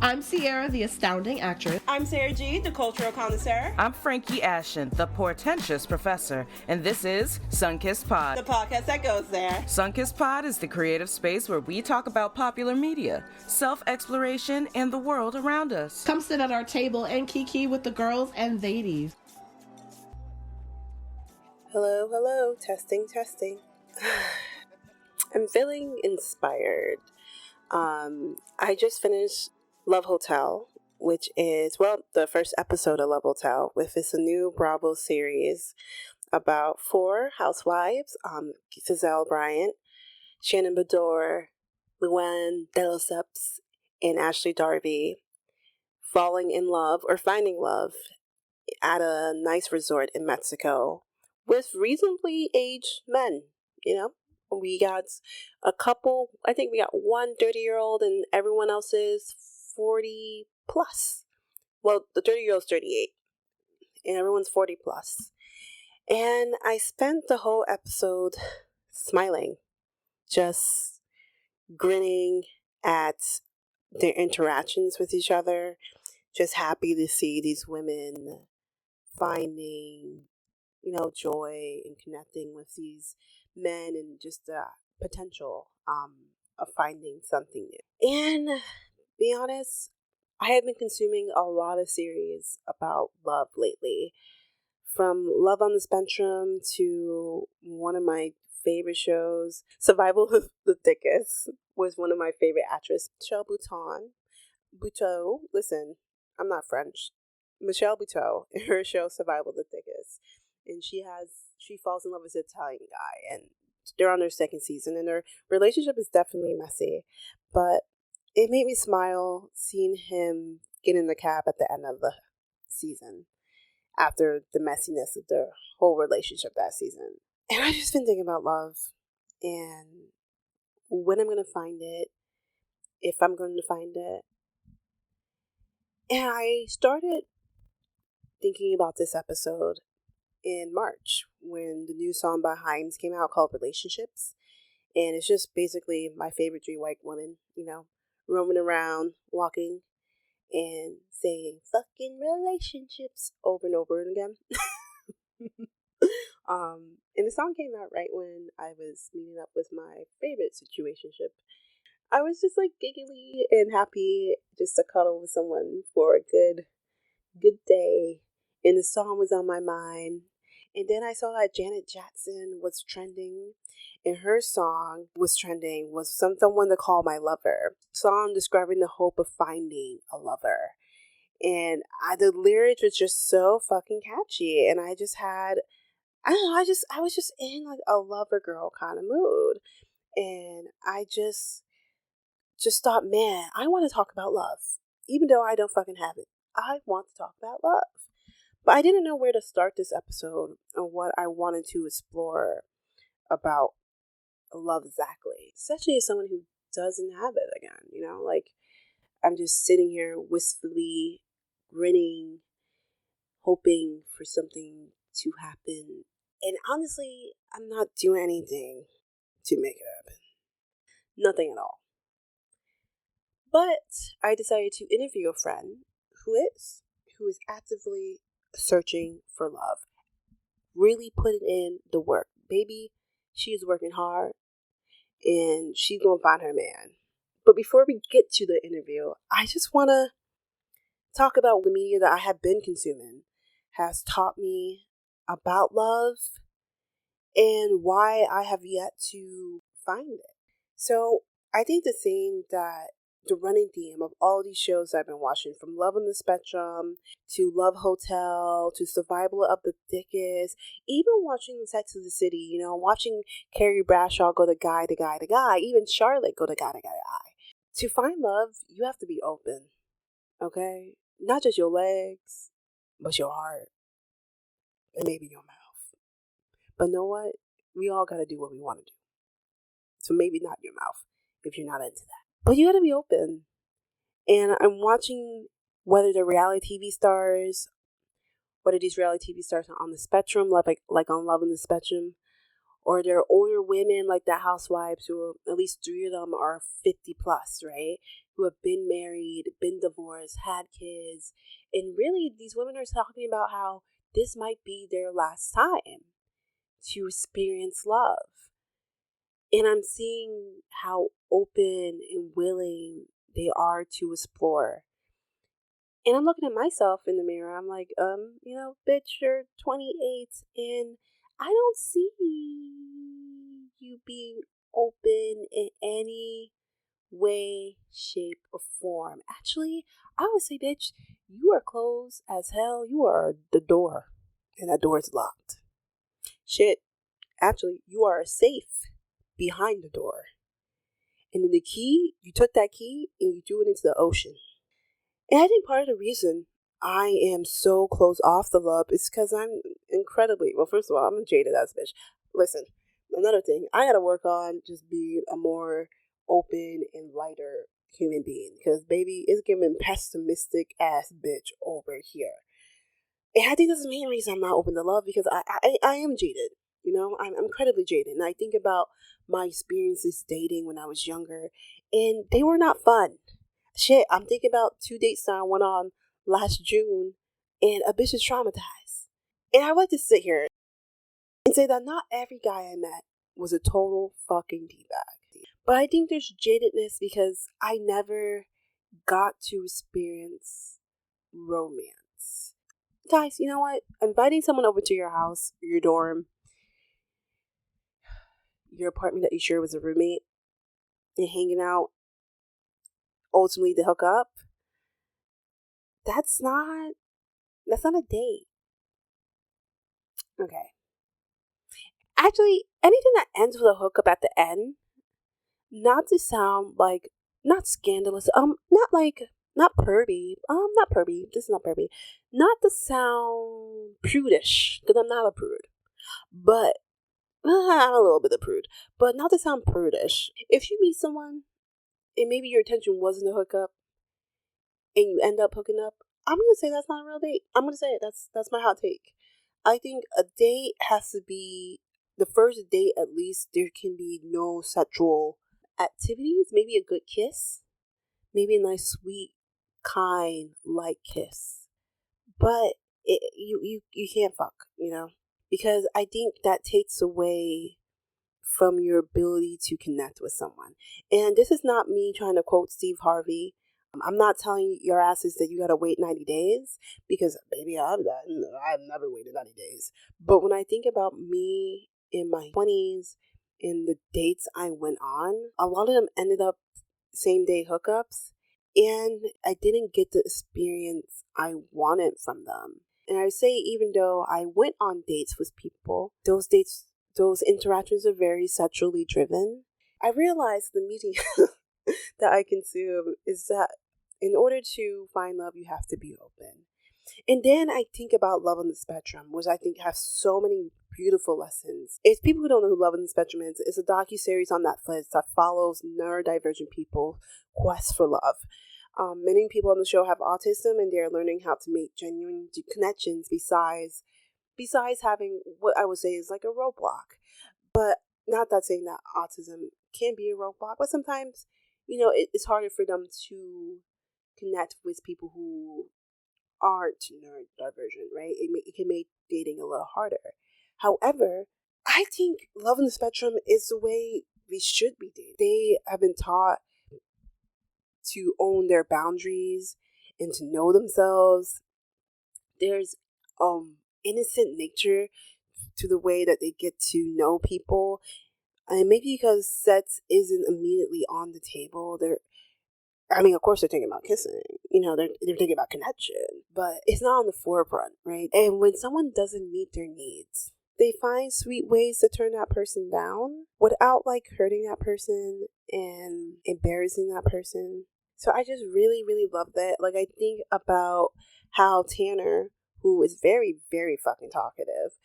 I'm Sierra, the astounding actress. I'm Sarah G, the Cultural Connoisseur. I'm Frankie Ashen, the portentous professor, and this is Sunkissed Pod, the podcast that goes there. Sunkissed Pod is the creative space where we talk about popular media, self-exploration, and the world around us. Come sit at our table and kiki with the girls and ladies. Hello, testing. I'm feeling inspired. I just finished Love Hotel, which is, the first episode of Love Hotel, with this new Bravo series about 4 housewives, Giselle Bryant, Shannon Bedore, Luann de Lesseps, and Ashley Darby, falling in love or finding love at a nice resort in Mexico with reasonably aged men, We got a couple, I think we got one 30-year-old and everyone else is 40 plus. Well, the 30-year-old's 38 and everyone's 40 plus. And I spent the whole episode smiling, just grinning at their interactions with each other, just happy to see these women finding, joy and connecting with these men and just the potential of finding something new. And be honest, I have been consuming a lot of series about love lately. From Love on the Spectrum to one of my favorite shows, Survival of the Thickest, was one of my favorite actresses, Michelle Buteau. Listen, I'm not French. Michelle Buteau in her show Survival of the Thickest. And she falls in love with an Italian guy, and they're on their second season, and their relationship is definitely messy. But it made me smile seeing him get in the cab at the end of the season after the messiness of their whole relationship that season. And I've just been thinking about love and when I'm going to find it, if I'm going to find it. And I started thinking about this episode in March when the new song by Himes came out called Relationships. And it's just basically my favorite 3 white women, roaming around, walking, and saying fucking relationships over and over again. And the song came out right when I was meeting up with my favorite situationship. I was just like giggly and happy just to cuddle with someone for a good day. And the song was on my mind. And then I saw that Janet Jackson was trending, and her song was trending was someone to call my lover. Song describing the hope of finding a lover. And the lyrics was just so fucking catchy. And I just had, I was just in like a Lover Girl kind of mood. And I just thought, man, I want to talk about love. Even though I don't fucking have it. I want to talk about love. But I didn't know where to start this episode or what I wanted to explore about love exactly. Especially as someone who doesn't have it again, Like, I'm just sitting here wistfully grinning, hoping for something to happen. And honestly, I'm not doing anything to make it happen. Nothing at all. But I decided to interview a friend who is actively searching for love, really putting in the work. Baby, she is working hard and she's gonna find her man. But before we get to the interview, I just want to talk about the media that I have been consuming has taught me about love and why I have yet to find it. So I think the running theme of all these shows I've been watching, from Love on the Spectrum to Love Hotel to Survival of the Thickest, even watching Sex of the City, watching Carrie Bradshaw go to guy to guy to guy, even Charlotte go to guy to guy to guy. To find love, you have to be open, okay? Not just your legs, but your heart and maybe your mouth. But know what? We all got to do what we want to do. So maybe not your mouth if you're not into that. But you gotta be open. And I'm watching whether these reality TV stars are on the spectrum, like on Love on the Spectrum, Or they're older women like the housewives who are, at least three of them are 50 plus, right? Who have been married, been divorced, had kids. And really, these women are talking about how this might be their last time to experience love. And I'm seeing how open and willing they are to explore. And I'm looking at myself in the mirror. I'm like, bitch, you're 28 and I don't see you being open in any way, shape, or form. Actually, I would say, bitch, you are closed as hell. You are the door, and that door is locked. Shit, actually, you are safe behind the door. And then the key, you took that key and you threw it into the ocean. And I think part of the reason I am so closed off the love is because I'm well, first of all, I'm a jaded ass bitch. Listen, another thing, I gotta work on just being a more open and lighter human being. Because, baby, it's giving pessimistic ass bitch over here. And I think that's the main reason I'm not open to love, because I am jaded. I'm incredibly jaded. And I think about my experiences dating when I was younger, and they were not fun. Shit, I'm thinking about 2 dates that I went on last June, and a bitch is traumatized. And I like to sit here and say that not every guy I met was a total fucking D-bag. But I think there's jadedness because I never got to experience romance. Guys, you know what? Inviting someone over to your house, your dorm, your apartment that you share with a roommate, and hanging out, ultimately to hook up, that's not a date. Okay. Actually, anything that ends with a hookup at the end, not to sound like, not scandalous, not pervy, this is not pervy, not to sound prudish, because I'm not a prude, but I'm a little bit of prude, but not to sound prudish. If you meet someone and maybe your intention wasn't a hookup and you end up hooking up, I'm gonna say that's not a real date. I'm gonna say it. That's my hot take. I think a date has to be, the first date at least, there can be no sexual activities. Maybe a good kiss, maybe a nice, sweet, kind, light kiss. But you can't fuck, because I think that takes away from your ability to connect with someone. And this is not me trying to quote Steve Harvey. I'm not telling your asses that you gotta wait 90 days, because baby, I've never waited 90 days. But when I think about me in my 20s and the dates I went on, a lot of them ended up same day hookups, and I didn't get the experience I wanted from them. And I say, even though I went on dates with people, those interactions are very sexually driven. I realized the media that I consume is that in order to find love, you have to be open. And then I think about Love on the Spectrum, which I think has so many beautiful lessons. If people who don't know who Love on the Spectrum is, it's a docuseries on Netflix that follows neurodivergent people's quest for love. Many people on the show have autism, and they're learning how to make genuine connections besides having what I would say is like a roadblock. But not that saying that autism can be a roadblock, but sometimes, it's harder for them to connect with people who aren't neurodivergent, right? It can make dating a little harder. However, I think Love on the Spectrum is the way we should be dating. They have been taught to own their boundaries and to know themselves. There's innocent nature to the way that they get to know people. And maybe because sex isn't immediately on the table, of course they're thinking about kissing, they're thinking about connection, but it's not on the forefront, right? And when someone doesn't meet their needs, they find sweet ways to turn that person down without hurting that person and embarrassing that person. So I just really, really love that. I think about how Tanner, who is very, very fucking talkative,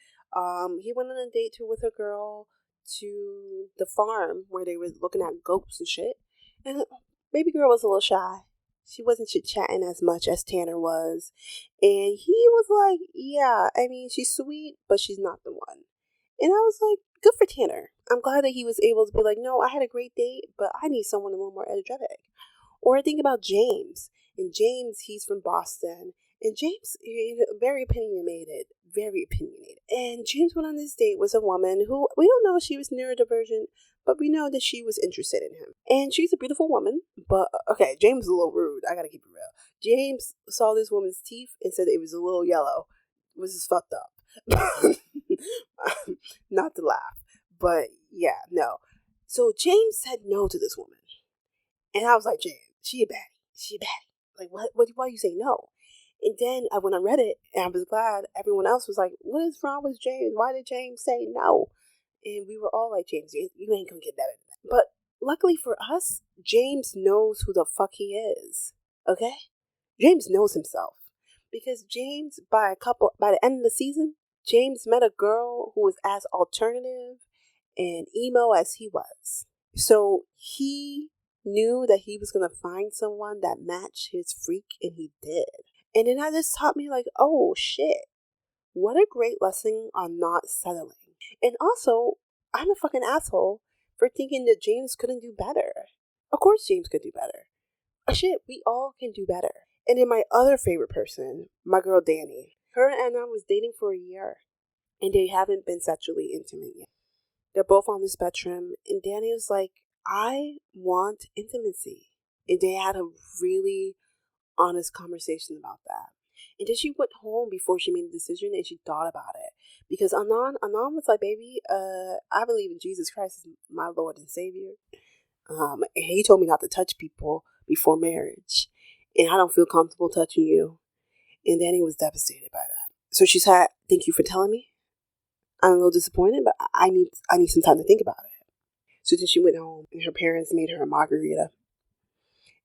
he went on a date with a girl to the farm where they were looking at goats and shit. And baby girl was a little shy. She wasn't chit-chatting as much as Tanner was. And he was like, yeah, she's sweet, but she's not the one. And I was like, good for Tanner. I'm glad that he was able to be like, no, I had a great date, but I need someone a little more energetic. Or I think about James. And James, he's from Boston. And James, very opinionated. Very opinionated. And James went on this date with a woman who, we don't know if she was neurodivergent, but we know that she was interested in him. And she's a beautiful woman. But, okay, James is a little rude. I gotta keep it real. James saw this woman's teeth and said it was a little yellow. It was just fucked up. Not to laugh. But, yeah, no. So James said no to this woman. And I was like, James, she a baddie. She a baddie. Like, why you say no? And then I went on Reddit, and I was glad everyone else was like, what is wrong with James? Why did James say no? And we were all like, James, you ain't gonna get better than that. But luckily for us, James knows who the fuck he is. Okay? James knows himself. Because James, by the end of the season, James met a girl who was as alternative and emo as he was. So he knew that he was going to find someone that matched his freak, and he did. And then that just taught me like, oh shit, what a great lesson on not settling. And also, I'm a fucking asshole for thinking that James couldn't do better. Of course James could do better. Shit, we all can do better. And then my other favorite person, my girl Danny. Her and Anna was dating for a year, and they haven't been sexually intimate yet. They're both on the spectrum, and Danny was like, I want intimacy. And they had a really honest conversation about that. And then she went home before she made a decision, and she thought about it. Because Anon was like, baby, I believe in Jesus Christ as my Lord and Savior. And he told me not to touch people before marriage. And I don't feel comfortable touching you. And Danny was devastated by that. So she said, thank you for telling me. I'm a little disappointed, but I need some time to think about it. So then she went home, and her parents made her a margarita.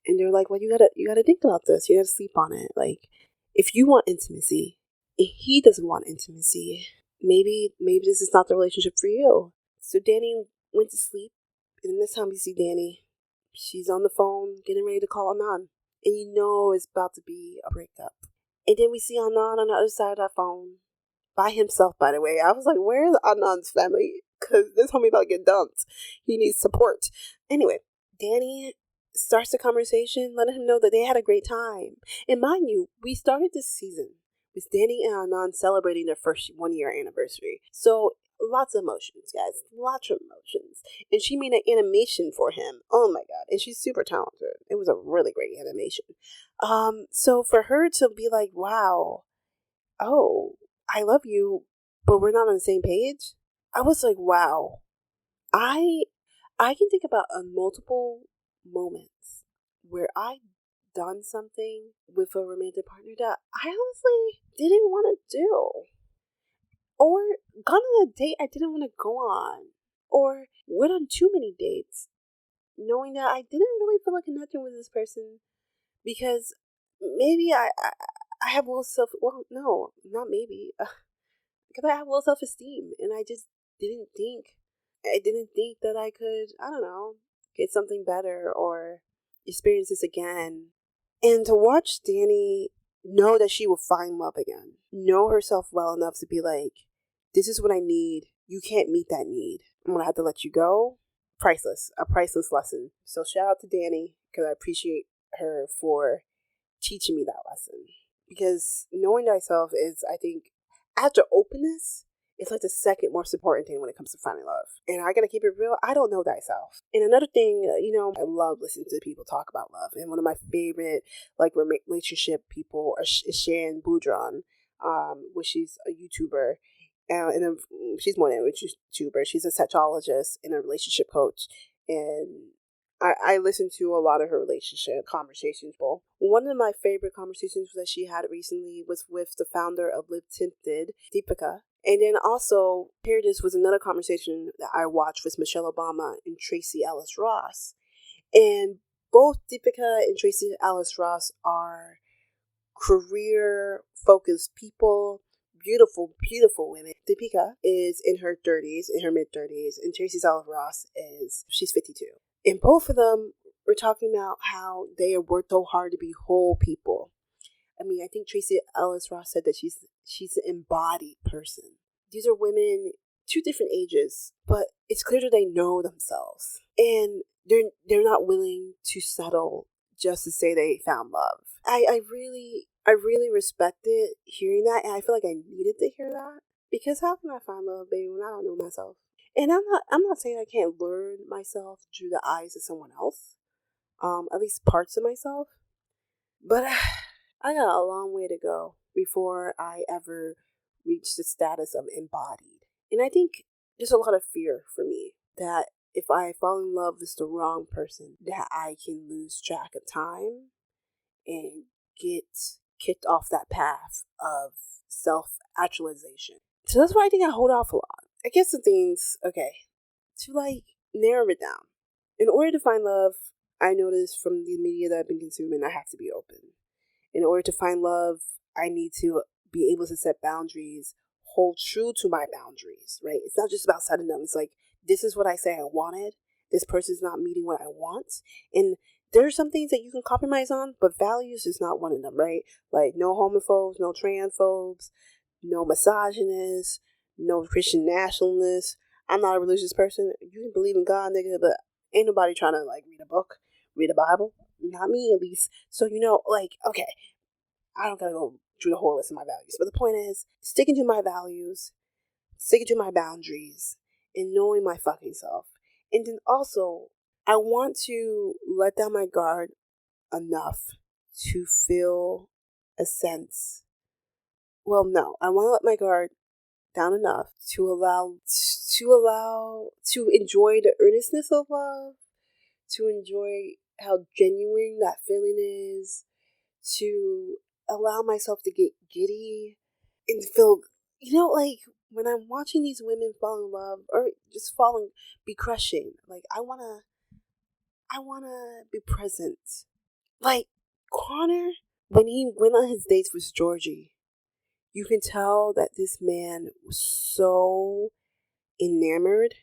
And they're like, well, you gotta think about this. You gotta sleep on it. Like, if you want intimacy, and he doesn't want intimacy, maybe this is not the relationship for you. So Danny went to sleep. And this time we see Danny, she's on the phone, getting ready to call Anon. And you know it's about to be a breakup. And then we see Anon on the other side of that phone. By himself, by the way. I was like, where's Anand's family? Because this homie about to get dumped. He needs support. Anyway, Danny starts the conversation, letting him know that they had a great time. And mind you, we started this season with Danny and Anand celebrating their first 1-year anniversary. So lots of emotions, guys. Lots of emotions. And she made an animation for him. Oh my God. And she's super talented. It was a really great animation. So for her to be like, wow, oh, I love you, but we're not on the same page. I was like, wow. I can think about multiple moments where I done something with a romantic partner that I honestly didn't want to do. Or gone on a date I didn't want to go on. Or went on too many dates knowing that I didn't really feel like connecting with this person because maybe I have low not maybe. Because I have low self-esteem, and I didn't think that I could, I don't know, get something better or experience this again. And to watch Danny know that she will find love again, know herself well enough to be like, this is what I need. You can't meet that need. I'm going to have to let you go. Priceless. A priceless lesson. So shout out to Danny, because I appreciate her for teaching me that lesson. Because knowing thyself is, I think, after openness, it's like the second most important thing when it comes to finding love. And I gotta keep it real, I don't know thyself. And another thing, I love listening to people talk about love. And one of my favorite, relationship people is Sharon Boudron, which she's a YouTuber. And she's more than a YouTuber. She's a sexologist and a relationship coach. And I listened to a lot of her relationship conversations. One of my favorite conversations that she had recently was with the founder of Live Tinted, Deepika. And then also, this was another conversation that I watched with Michelle Obama and Tracy Ellis Ross. And both Deepika and Tracy Ellis Ross are career-focused people. Beautiful, beautiful women. Deepika is in her mid-30s, and Tracy Ellis Ross she's 52. And both of them were talking about how they have worked so hard to be whole people. I mean, I think Tracy Ellis Ross said that she's an embodied person. These are women two different ages, but it's clear that they know themselves. And they're not willing to settle just to say they found love. I really respected hearing that, and I feel like I needed to hear that. Because how can I find love, baby, when I don't know myself? And I'm not saying I can't learn myself through the eyes of someone else. At least parts of myself. But I got a long way to go before I ever reach the status of embodied. And I think there's a lot of fear for me that if I fall in love with the wrong person, that I can lose track of time and get kicked off that path of self-actualization. So that's why I think I hold off a lot. I guess the things, okay, to narrow it down. In order to find love, I noticed from the media that I've been consuming, I have to be open. In order to find love, I need to be able to set boundaries, hold true to my boundaries, right? It's not just about setting them. It's like, this is what I say I wanted. This person's not meeting what I want. And there are some things that you can compromise on, but values is not one of them, right? Like no homophobes, no transphobes, no misogynists, no Christian nationalists. I'm not a religious person. You can believe in God, nigga, but ain't nobody trying to read a book, read a Bible. Not me, at least. So, okay, I don't gotta go through the whole list of my values. But the point is, sticking to my values, sticking to my boundaries, and knowing my fucking self. And then also, I want to let down my guard enough to feel a sense. Well, no, I want to let my guard down enough to enjoy the earnestness of love, to enjoy how genuine that feeling is, to allow myself to get giddy and feel, when I'm watching these women fall in love or just be crushing, I wanna be present. Like Connor, when he went on his dates with Georgie, you can tell that this man was so enamored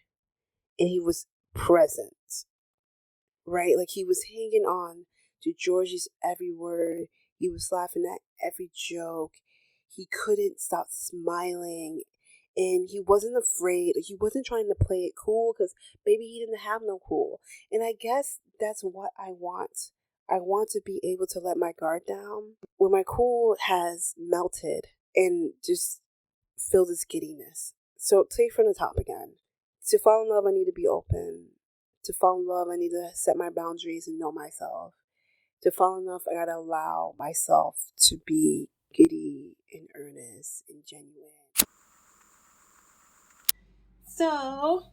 and he was present, right? Like he was hanging on to Georgie's every word. He was laughing at every joke. He couldn't stop smiling. And he wasn't afraid. He wasn't trying to play it cool because maybe he didn't have no cool. And I guess that's what I want. I want to be able to let my guard down when my cool has melted and just feel this giddiness. So take from the top again. To fall in love, I need to be open. To fall in love, I need to set my boundaries and know myself. To fall in love, I gotta allow myself to be giddy and earnest and genuine. So,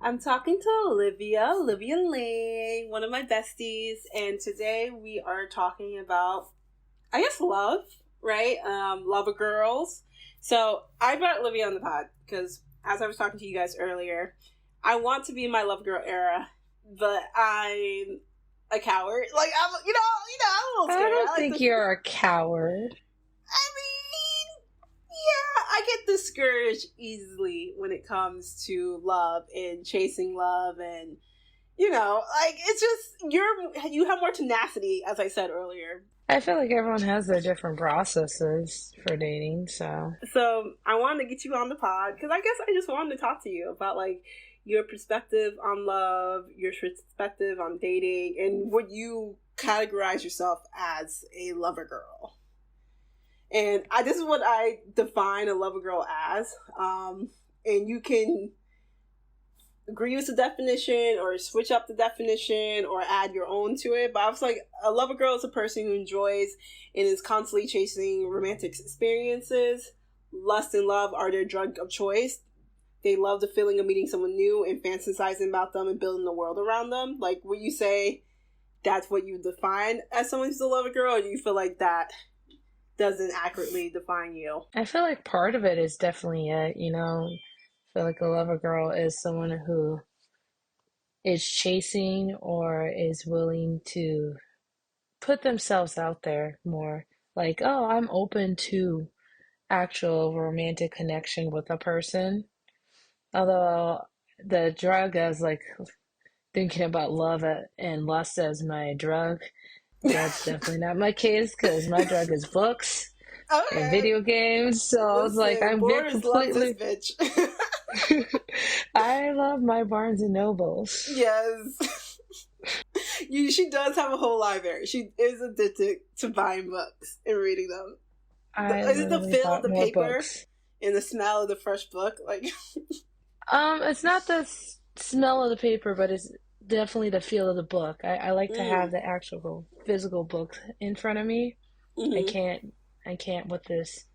I'm talking to Olivia Lee, one of my besties, and today we are talking about, I guess, love, right? Lover Girls. So, I brought Olivia on the pod because, as I was talking to you guys earlier, I want to be in my Lover Girl era, but I'm a coward. I'm a little scared. I don't think you're a coward. I mean, yeah, I get discouraged easily when it comes to love and chasing love, and it's just you have more tenacity, as I said earlier. I feel like everyone has their different processes for dating, so I wanted to get you on the pod because I guess I just wanted to talk to you about your perspective on love, your perspective on dating, and would you categorize yourself as a lover girl? And this is what I define a lover girl as. And you can agree with the definition or switch up the definition or add your own to it. But I was like, a lover girl is a person who enjoys and is constantly chasing romantic experiences. Lust and love are their drug of choice. They love the feeling of meeting someone new and fantasizing about them and building the world around them. Like, would you say that's what you define as someone who's a lover girl, or do you feel like that doesn't accurately define you? I feel like part of it is definitely it, I feel like a lover girl is someone who is chasing or is willing to put themselves out there more. Like, oh, I'm open to actual romantic connection with a person. Although the drug as thinking about love and lust as my drug, that's definitely not my case because my drug is books. and Okay. video games. So I was like, Listen, I'm very Boris loves this completely. bitch. I love my Barnes and Nobles. Yes. She does have a whole library. She is addicted to buying books and reading them. I Is it the literally feel of bought the more paper books. and the smell of the fresh book? Like, It's not the smell of the paper, but it's definitely the feel of the book. I like to have mm. the actual physical book in front of me. I Hmm. can't I can't with this.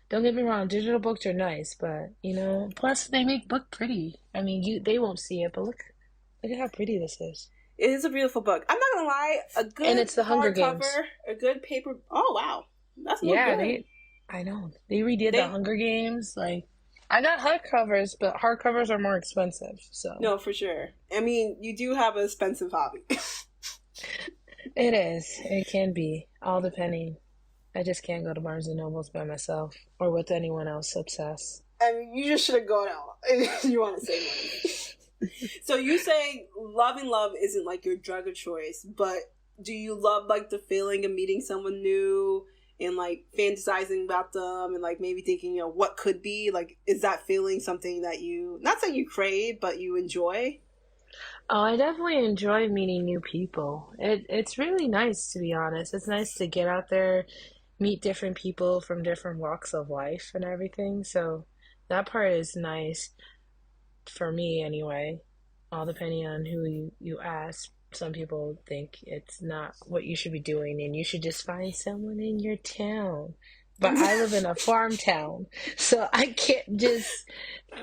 Don't get me wrong, digital books are nice, but plus they make book pretty. I mean, they won't see it, but look at how pretty this is. It is a beautiful book. I'm not gonna lie, a And good it's the Hunger Games. hardcover, a good paper. Oh wow, that's look Yeah, good. I know. They redid the They Hunger Games. Like, I got hardcovers, but hardcovers are more expensive, so. no for sure. I mean, you do have an expensive hobby. It is. It can be. All depending. I just can't go to Barnes and Nobles by myself or with anyone else obsessed. I mean, you just should have gone out if you want to save money. So you say loving love isn't like your drug of choice, but do you love like the feeling of meeting someone new and like fantasizing about them and like maybe thinking, what could be? Like, is that feeling something that you, not saying you crave, but you enjoy? Oh, I definitely enjoy meeting new people. It's really nice, to be honest. It's nice to get out there, meet different people from different walks of life and everything. So that part is nice for me anyway. All depending on who you ask. Some people think it's not what you should be doing and you should just find someone in your town. But I live in a farm town, so I can't just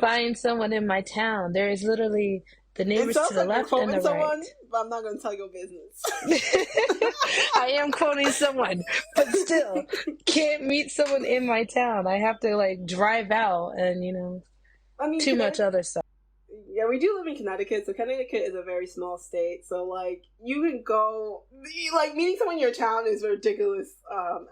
find someone in my town. There is literally the It neighbors to sounds the like you're left and quoting the right. someone, but I'm not going to tell your business. I am quoting someone, but still can't meet someone in my town. I have to like drive out and I mean, too much other stuff. yeah, we do live in Connecticut, so Connecticut is a very small state. So, like, you can go, like, meeting someone in your town is a ridiculous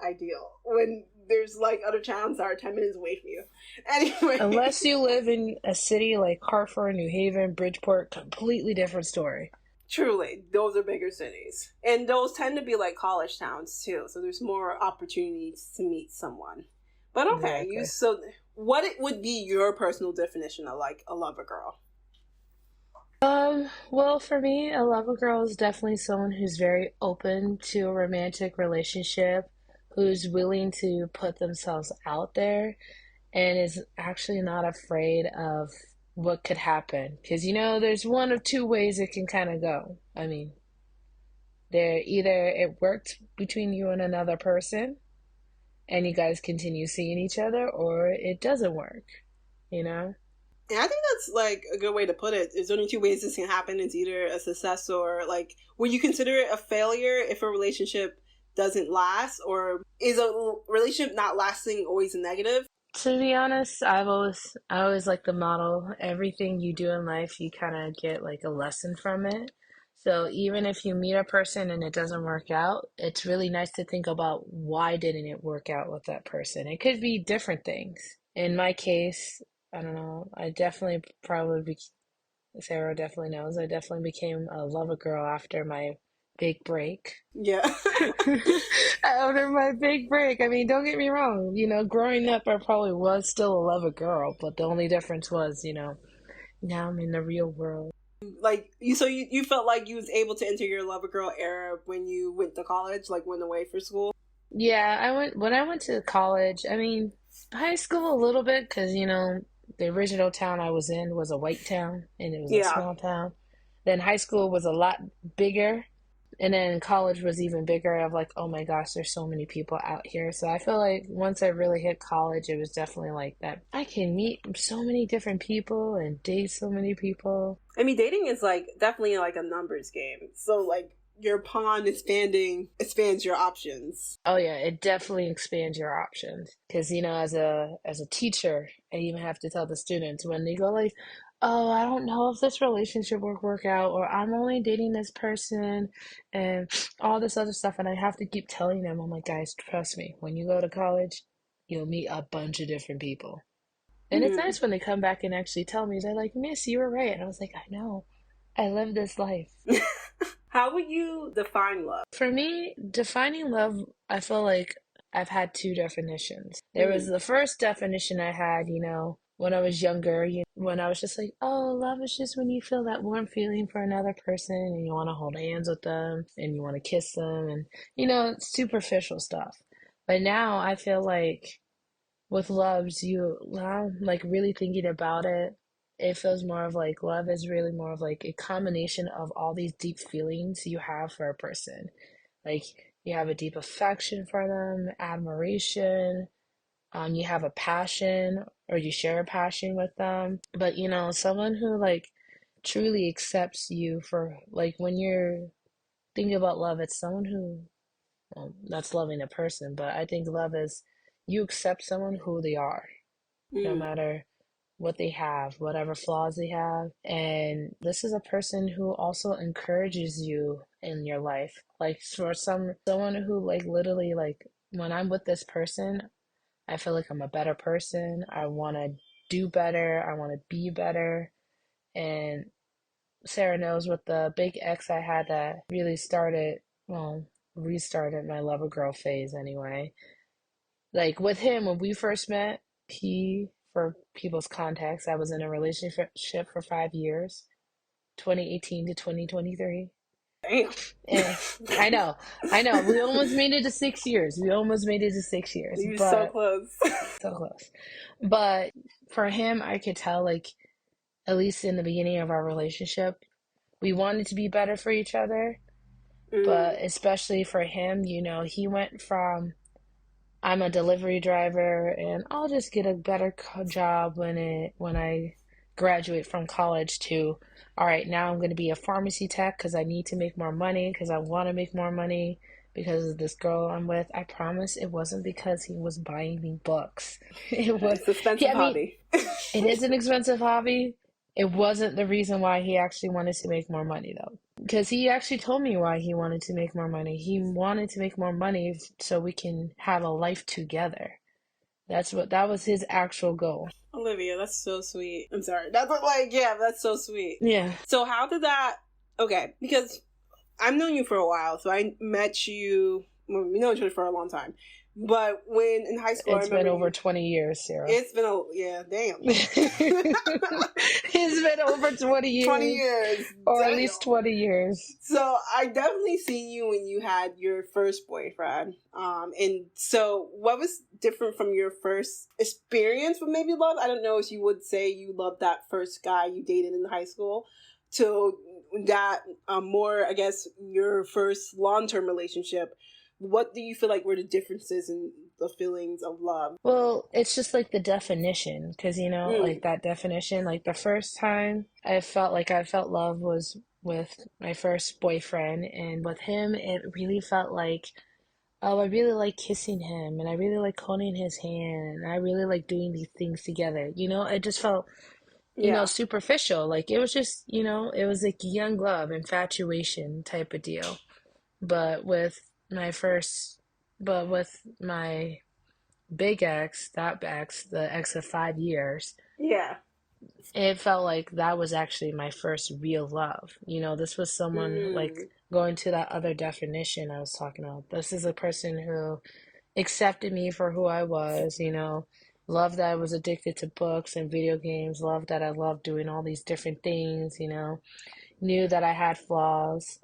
ideal when there's, like, other towns that are 10 minutes away from you. Anyway. Unless you live in a city like Hartford, New Haven, Bridgeport, completely different story. Truly, those are bigger cities. And those tend to be, like, college towns, too. So there's more opportunities to meet someone. But, okay, Exactly. so what it would be your personal definition of, like, a lover girl? Well, for me, a lover girl is definitely someone who's very open to a romantic relationship, who's willing to put themselves out there, and is actually not afraid of what could happen. Because, there's one of two ways it can kind of go. I mean, either it worked between you and another person, and you guys continue seeing each other, or it doesn't work, you know? And I think that's like a good way to put it. There's only two ways this can happen. It's either a success or like, would you consider it a failure if a relationship doesn't last, or is a relationship not lasting always a negative? To be honest, I always like the model. Everything you do in life, you kind of get like a lesson from it. So even if you meet a person and it doesn't work out, it's really nice to think about why didn't it work out with that person. It could be different things. In my case, I don't know. I definitely probably Sarah definitely knows. I definitely became a lover girl after my big break. Yeah. After my big break. I mean, don't get me wrong. Growing up, I probably was still a lover girl, but the only difference was, now I'm in the real world. Like you felt like you was able to enter your lover girl era when you went to college, like went away for school. Yeah, when I went to college. I mean, high school a little bit because the original town I was in was a white town and it was a Yeah. small town. Then high school was a lot bigger. And then college was even bigger of like, oh my gosh, there's so many people out here. So I feel like once I really hit college, it was definitely like that. I can meet so many different people and date so many people. I mean, dating is like definitely like a numbers game. So like your pond expands your options. Oh yeah, it definitely expands your options. Because as a teacher, I even have to tell the students when they go like, "Oh, I don't know if this relationship will work out," or "I'm only dating this person," and all this other stuff, and I have to keep telling them, "I'm like, guys, trust me. When you go to college, you'll meet a bunch of different people." And it's Hmm. nice when they come back and actually tell me, they're like, "Miss, you were right," and I was like, "I know, I live this life." How would you define love? For me, defining love, I feel like I've had two definitions. There was the first definition I had, when I was younger, when I was just like, oh, love is just when you feel that warm feeling for another person and you want to hold hands with them and you want to kiss them and, superficial stuff. But now I feel like with loves, now, like really thinking about it, it feels more of like love is really more of like a combination of all these deep feelings you have for a person. Like you have a deep affection for them, admiration, you have a passion or you share a passion with them. But someone who like truly accepts you for like when you're thinking about love, it's someone who, well, that's loving a person, but I think love is you accept someone who they are, no matter what they have, whatever flaws they have. And this is a person who also encourages you in your life. Like for someone who like literally like when I'm with this person, I feel like I'm a better person. I want to do better. I want to be better. And Sarah knows with the big ex I had that really restarted my Lover Girl phase anyway. Like with him, when we first met, for people's context, I was in a relationship for 5 years, 2018 to 2023. Damn. And I know. We almost made it to 6 years. You're so But close. so close. But for him, I could tell, like, at least in the beginning of our relationship, we wanted to be better for each other. But especially for him, he went from I'm a delivery driver and I'll just get a better job when I graduate from college to, all right, now I'm going to be a pharmacy tech because I need to make more money, because I want to make more money because of this girl I'm with. I promise it wasn't because he was buying me books. It was It's an expensive hobby. It is an expensive hobby. It wasn't the reason why he actually wanted to make more money though. Because he actually told me why he wanted to make more money. He wanted to make more money so we can have a life together. That was his actual goal. Olivia, that's so sweet. I'm sorry. That's so sweet. Yeah. So how did that... Okay, because I've known you for a while, so I met you... Well, we know each other for a long time. But when in high school, it's been over 20 years, Sarah. It's been damn. It's been over 20 years. 20 years. Or damn. at least 20 years. So I definitely seen you when you had your first boyfriend. And so what was different from your first experience with maybe love? I don't know if you would say you loved that first guy you dated in high school to that more, I guess, your first long-term relationship. What do you feel like were the differences in the feelings of love? Well, it's just like the definition, because like that definition, like the first time I felt love was with my first boyfriend, and with him, it really felt like, oh, I really like kissing him, and I really like holding his hand, and I really like doing these things together. It just felt, superficial. Like it was just, it was like young love, infatuation type of deal. But with my first, but with my big ex, the ex of 5 years, Yeah. it felt like that was actually my first real love. This was someone like going to that other definition I was talking about. This is a person who accepted me for who I was, loved that I was addicted to books and video games, loved that I loved doing all these different things, knew that I had flaws.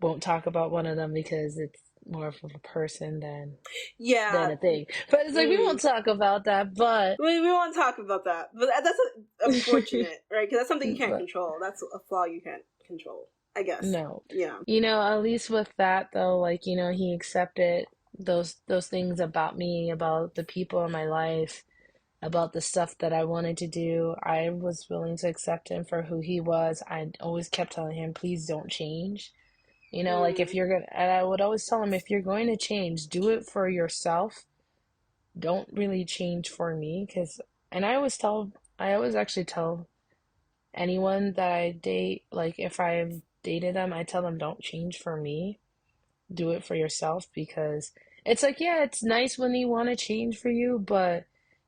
Won't talk about one of them because it's more of a person than a thing. But it's like, we won't talk about that, but... We won't talk about that. But that's unfortunate, right? Because that's something you can't control. That's a flaw you can't control, I guess. No. Yeah. At least with that, though, like, he accepted those things about me, about the people in my life, about the stuff that I wanted to do. I was willing to accept him for who he was. I always kept telling him, please don't change. Like if you're gonna, and I would always tell him, if you're going to change, do it for yourself. Don't really change for me, and I always actually tell anyone that I date, like if I've dated them, I tell them, don't change for me. Do it for yourself, because it's like, yeah, it's nice when they want to change for you, but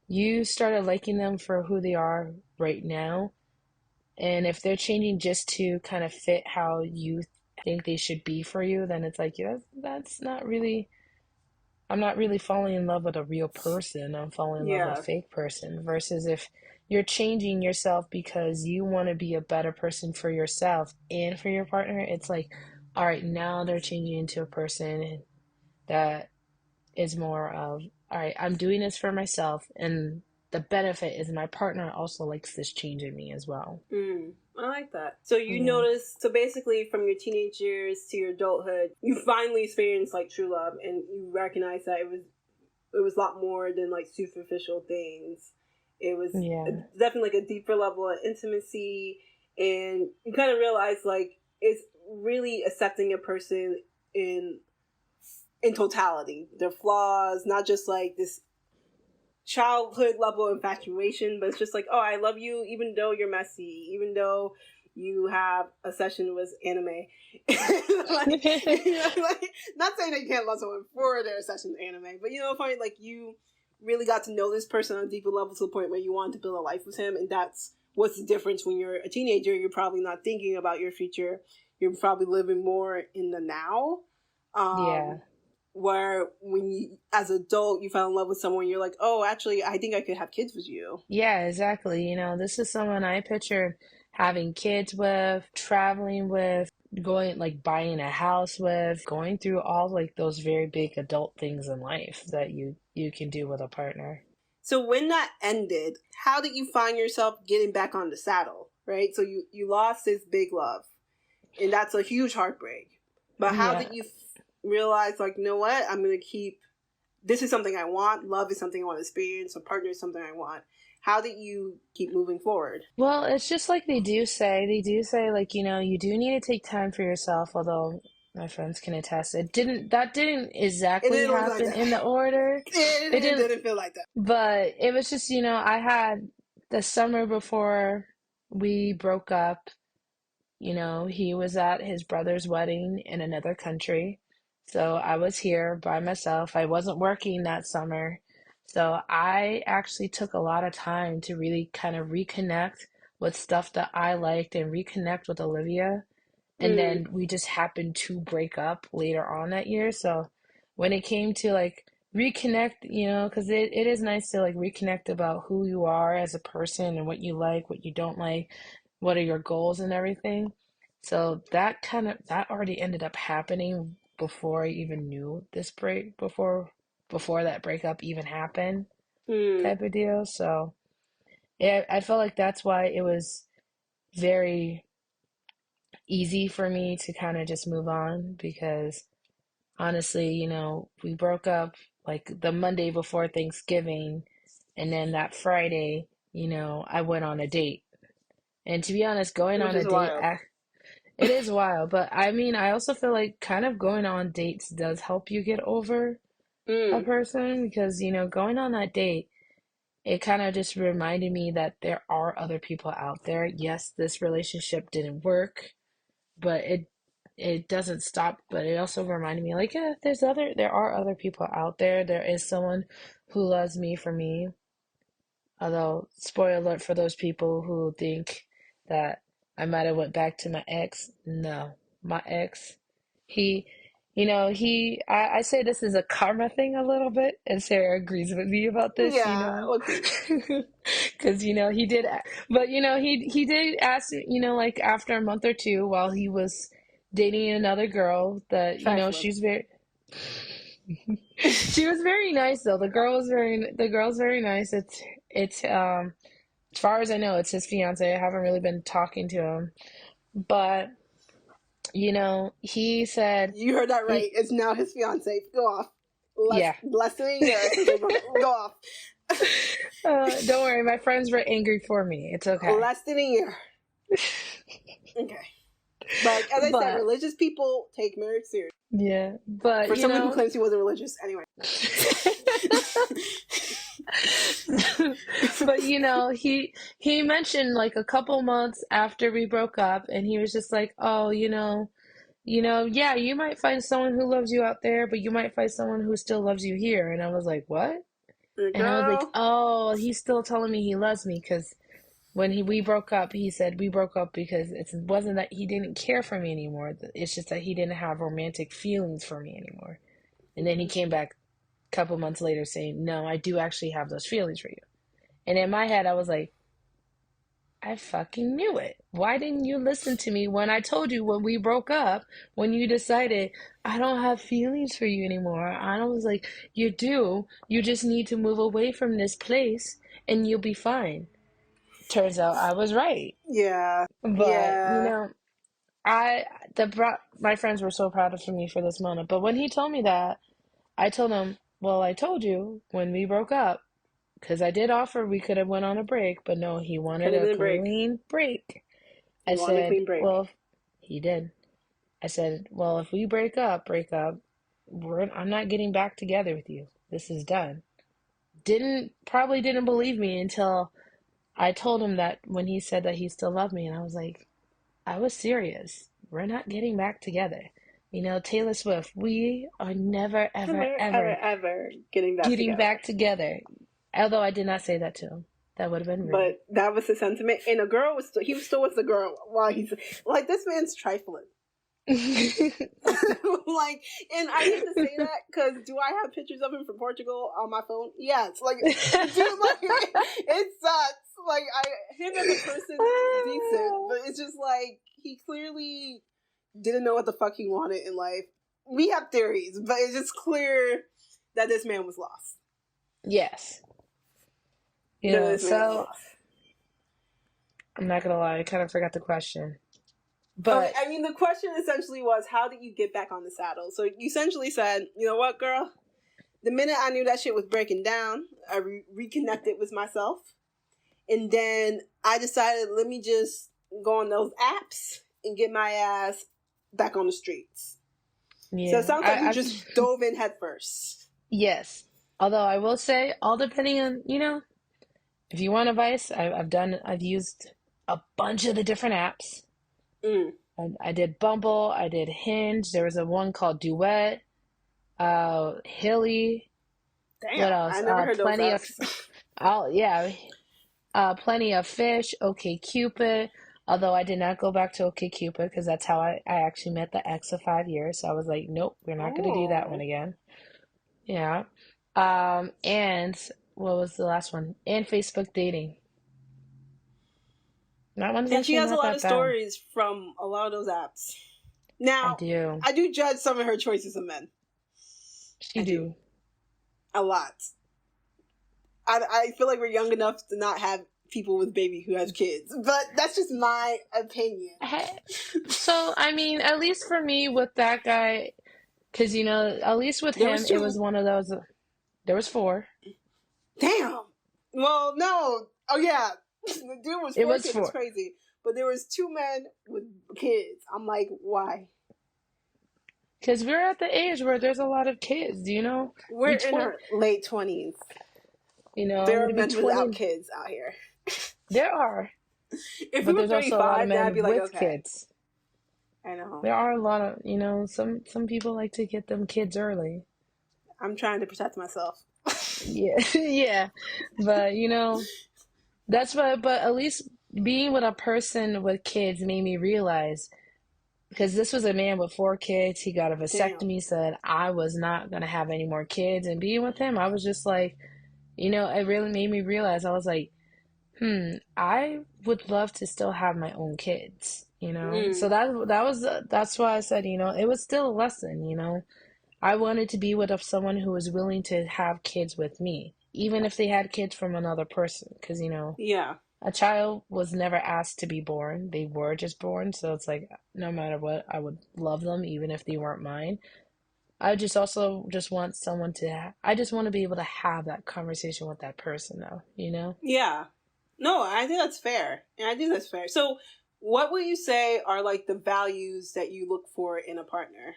you started liking them for who they are right now. And if they're changing just to kind of fit how you think they should be for you, then it's like, yeah, that's not really I'm not really falling in love with a real person. I'm falling in love with a Yeah. fake person. Versus if you're changing yourself because you want to be a better person for yourself and for your partner, it's like, all right, now they're changing into a person that is more of, all right, I'm doing this for myself, and the benefit is my partner also likes this change in me as well. I like that. So you Yeah. notice, so basically from your teenage years to your adulthood, you finally experienced like true love, and you recognize that it was a lot more than like superficial things. It was Yeah. definitely like a deeper level of intimacy, and you kind of realize like it's really accepting a person in totality, their flaws, not just like this childhood level infatuation, but it's just like, oh, I love you even though you're messy, even though you have a session with anime. Like, like, not saying that you can't love someone for their session with anime, but funny, like you really got to know this person on a deeper level to the point where you wanted to build a life with him, and that's what's the difference. When you're a teenager, you're probably not thinking about your future. You're probably living more in the now. Yeah. Where when you, as an adult, you fell in love with someone, you're like, oh, actually, I think I could have kids with you. Yeah, exactly. This is someone I pictured having kids with, traveling with, going like buying a house with, going through all like those very big adult things in life that you can do with a partner. So when that ended, how did you find yourself getting back on the saddle, right? So you lost this big love, and that's a huge heartbreak. But how Yeah. did you realize, like, you know what? I'm going to keep, this is something I want. Love is something I want to experience. A partner is something I want. How did you keep moving forward? Well, it's just like they do say. They do say like, you do need to take time for yourself, although my friends can attest. That didn't It exactly didn't look like happen that. in the order. It It didn't, didn't feel like that. but it was just, I had the summer before we broke up. He was at his brother's wedding in another country. So I was here by myself. I wasn't working that summer. So I actually took a lot of time to really kind of reconnect with stuff that I liked and reconnect with Olivia. And Mm, then we just happened to break up later on that year. So when it came to like reconnect, because it is nice to like reconnect about who you are as a person and what you like, what you don't like, what are your goals and everything. So that already ended up happening before I even knew this before that breakup even happened, mm, type of deal. So yeah, I felt like that's why it was very easy for me to kind of just move on because honestly, we broke up like the Monday before Thanksgiving, and then that Friday, I went on a date. And to be honest, going which on a is date, wild. it is wild, but I mean, I also feel like kind of going on dates does help you get over a Mm, person because, going on that date, it kind of just reminded me that there are other people out there. Yes, this relationship didn't work, but it doesn't stop, but it also reminded me like, yeah, there are other people out there. There is someone who loves me for me. Although, spoiler alert for those people who think that I might have went back to my ex. No, my ex, he, I say this is a karma thing a little bit, and Sarah agrees with me about this, yeah, let's see. because, he did, but, he did ask, like after a month or two while he was dating another girl that, Trash list. she's very, she was very nice though. The girl's very nice. It's as far as I know, it's his fiance. I haven't really been talking to him, but he said You heard that right. he, It's now his fiance. Go off. yeah. Less than a year. Go off. Don't worry, my friends were angry for me. It's okay. Less than a year. Okay. But as I said, But religious people take marriage serious. yeah, but For someone who claims he wasn't religious, anyway. but he mentioned like a couple months after we broke up, and he was just like, oh, yeah, you might find someone who loves you out there, but you might find someone who still loves you here. And I was like, what? And I was like, Girl. oh, he's still telling me he loves me because when we broke up, he said we broke up because it wasn't that he didn't care for me anymore. It's just that he didn't have romantic feelings for me anymore. And then he came back couple months later saying, no, I do actually have those feelings for you. And in my head, I was like, I fucking knew it. Why didn't you listen to me when I told you when we broke up, when you decided I don't have feelings for you anymore? I was like, you do. You just need to move away from this place and you'll be fine. Turns out I was right. Yeah. But, Yeah. I my friends were so proud of me for this moment. But when he told me that, I told him, well, I told you when we broke up, because I did offer we could have went on a break, but no, he wanted Couldn't a have been break. clean break. I You want a said, clean break. well, he did. I said, well, if we break up, I'm not getting back together with you. This is done. Probably didn't believe me until I told him that when he said that he still loved me. And I was like, I was serious. We're not getting back together. Taylor Swift, we are never, ever, Never, ever, ever ever getting back getting together. back together. Although I did not say that to him. That would have been rude. But that was the sentiment. And he was still with the girl while he's like, this man's trifling. Like, and I hate to say that because do I have pictures of him from Portugal on my phone? Yes. Like, dude, like, it sucks. Like, him as a person, decent, but it's just like, he clearly didn't know what the fuck he wanted in life. We have theories, but it's just clear that this man was lost. Yes. So I'm not gonna lie, I kind of forgot the question. But I mean, the question essentially was, how did you get back on the saddle? So you essentially said, you know what, girl? The minute I knew that shit was breaking down, I reconnected with myself. And then I decided, let me just go on those apps and get my ass back on the streets. yeah, So it sounds like you just dove in head first. Yes. Although I will say, all depending on, if you want advice, I've used a bunch of the different apps. I did Bumble, I did Hinge, there was a one called Duet, Hilly. Damn, What else? I never heard Plenty those of Plenty of Fish, OK Cupid. Although I did not go back to OK Cupid because that's how I actually met the ex of 5 years. So I was like, nope, we're not going to do that one again. Yeah. And what was the last one? And Facebook dating. That one's And she actually has a not lot that of bad. stories from a lot of those apps. Now, I do judge some of her choices of men. She do. A lot. I feel like we're young enough to not have people with baby who has kids, but that's just my opinion. So, I mean, at least for me with that guy, because, at least with him, it was one of those, there was 4. Damn. Well, no. Oh, yeah. The dude was 4 It was kids. 4. It's crazy. But there was 2 men with kids. I'm like, why? Because we're at the age where there's a lot of kids, We're in our late 20s. There are men without kids out here. There are. If we were 35, then I'd be like, okay. Kids. I know. There are a lot of, some people like to get them kids early. I'm trying to protect myself. Yeah, yeah. But, that's what, but at least being with a person with kids made me realize, because this was a man with 4 kids, he got a vasectomy, said I was not going to have any more kids, and being with him, I was just like, it really made me realize, I was like, I would love to still have my own kids, So that's why I said, it was still a lesson, I wanted to be with someone who was willing to have kids with me, even if they had kids from another person, because, yeah, a child was never asked to be born. They were just born. So it's like, no matter what, I would love them, even if they weren't mine. I just want someone I just want to be able to have that conversation with that person, though, Yeah. No, I think that's fair. And I think that's fair. So what would you say are like the values that you look for in a partner?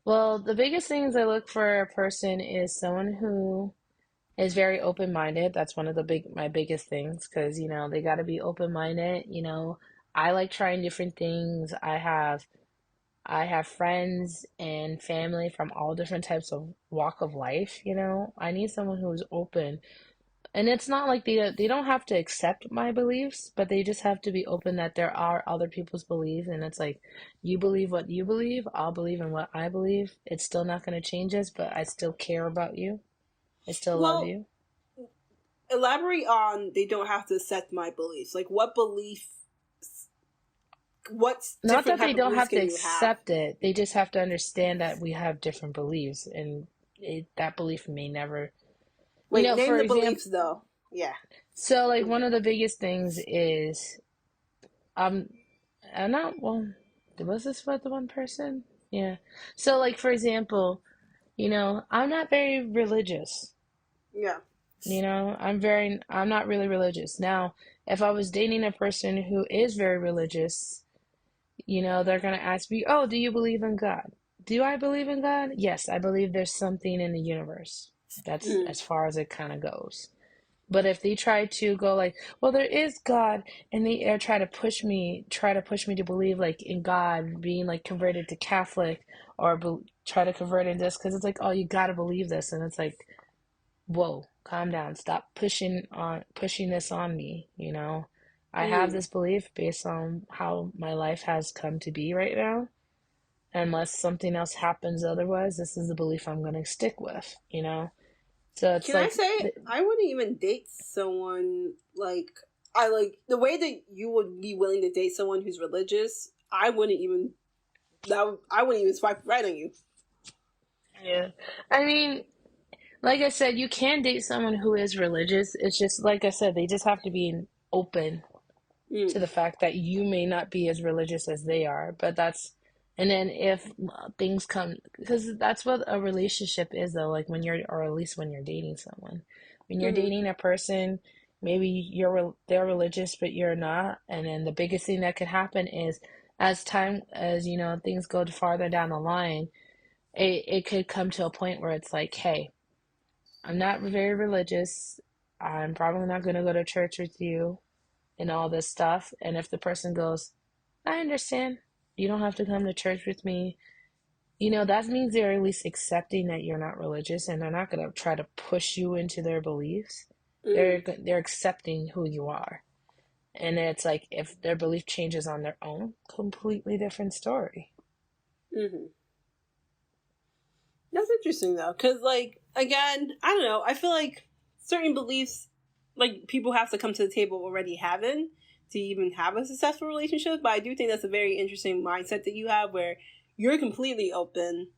Well, the biggest things I look for a person is someone who is very open-minded. That's one of my biggest things, because, they got to be open-minded. I like trying different things. I have friends and family from all different types of walk of life. I need someone who's open. And it's not like they don't have to accept my beliefs, but they just have to be open that there are other people's beliefs, and it's like you believe what you believe, I'll believe in what I believe. It's still not going to change us, but I still care about you. I still love Well, you. elaborate on they don't have to accept my beliefs. Like, what belief? What Not different that type they of don't beliefs have to can you have? accept it, they just have to understand that we have different beliefs, and that belief may never, Wait, name for the example, beliefs though. Yeah. so like one Okay. of the biggest things is um I'm not well was this what the one person? Yeah. So like for example, I'm not very religious. Yeah. I'm not really religious. Now, if I was dating a person who is very religious, they're going to ask me, "Oh, do you believe in God?" Do I believe in God? Yes, I believe there's something in the universe. That's Mm. as far as it kind of goes. But if they try to go like, well, there is God, and they try to push me to believe like in God, being like converted to Catholic, or try to convert in this, because it's like, oh, you gotta believe this, and it's like, whoa, calm down, stop pushing this on me. I have Mm. this belief based on how my life has come to be right now. Unless something else happens otherwise, this is the belief I'm gonna stick with. So it's Can I like, say I wouldn't even date someone like I like the way that you would be willing to date someone who's religious. I wouldn't even swipe right on you. yeah. I mean, like I said, you can date someone who is religious. It's just, like I said, they just have to be open to Mm. the fact that you may not be as religious as they are. And then if things come, because that's what a relationship is, though, like or at least when you're dating someone. When you're Mm-hmm. dating a person, maybe they're religious, but you're not. And then the biggest thing that could happen is as things go farther down the line, it could come to a point where it's like, hey, I'm not very religious. I'm probably not going to go to church with you and all this stuff. And if the person goes, I understand. You don't have to come to church with me. That means they're at least accepting that you're not religious, and they're not going to try to push you into their beliefs. Mm. They're accepting who you are. And it's like if their belief changes on their own, completely different story. Mm-hmm. That's interesting though, because like again, I don't know. I feel like certain beliefs, like people have to come to the table already having to even have a successful relationship. But I do think that's a very interesting mindset that you have, where you're completely open,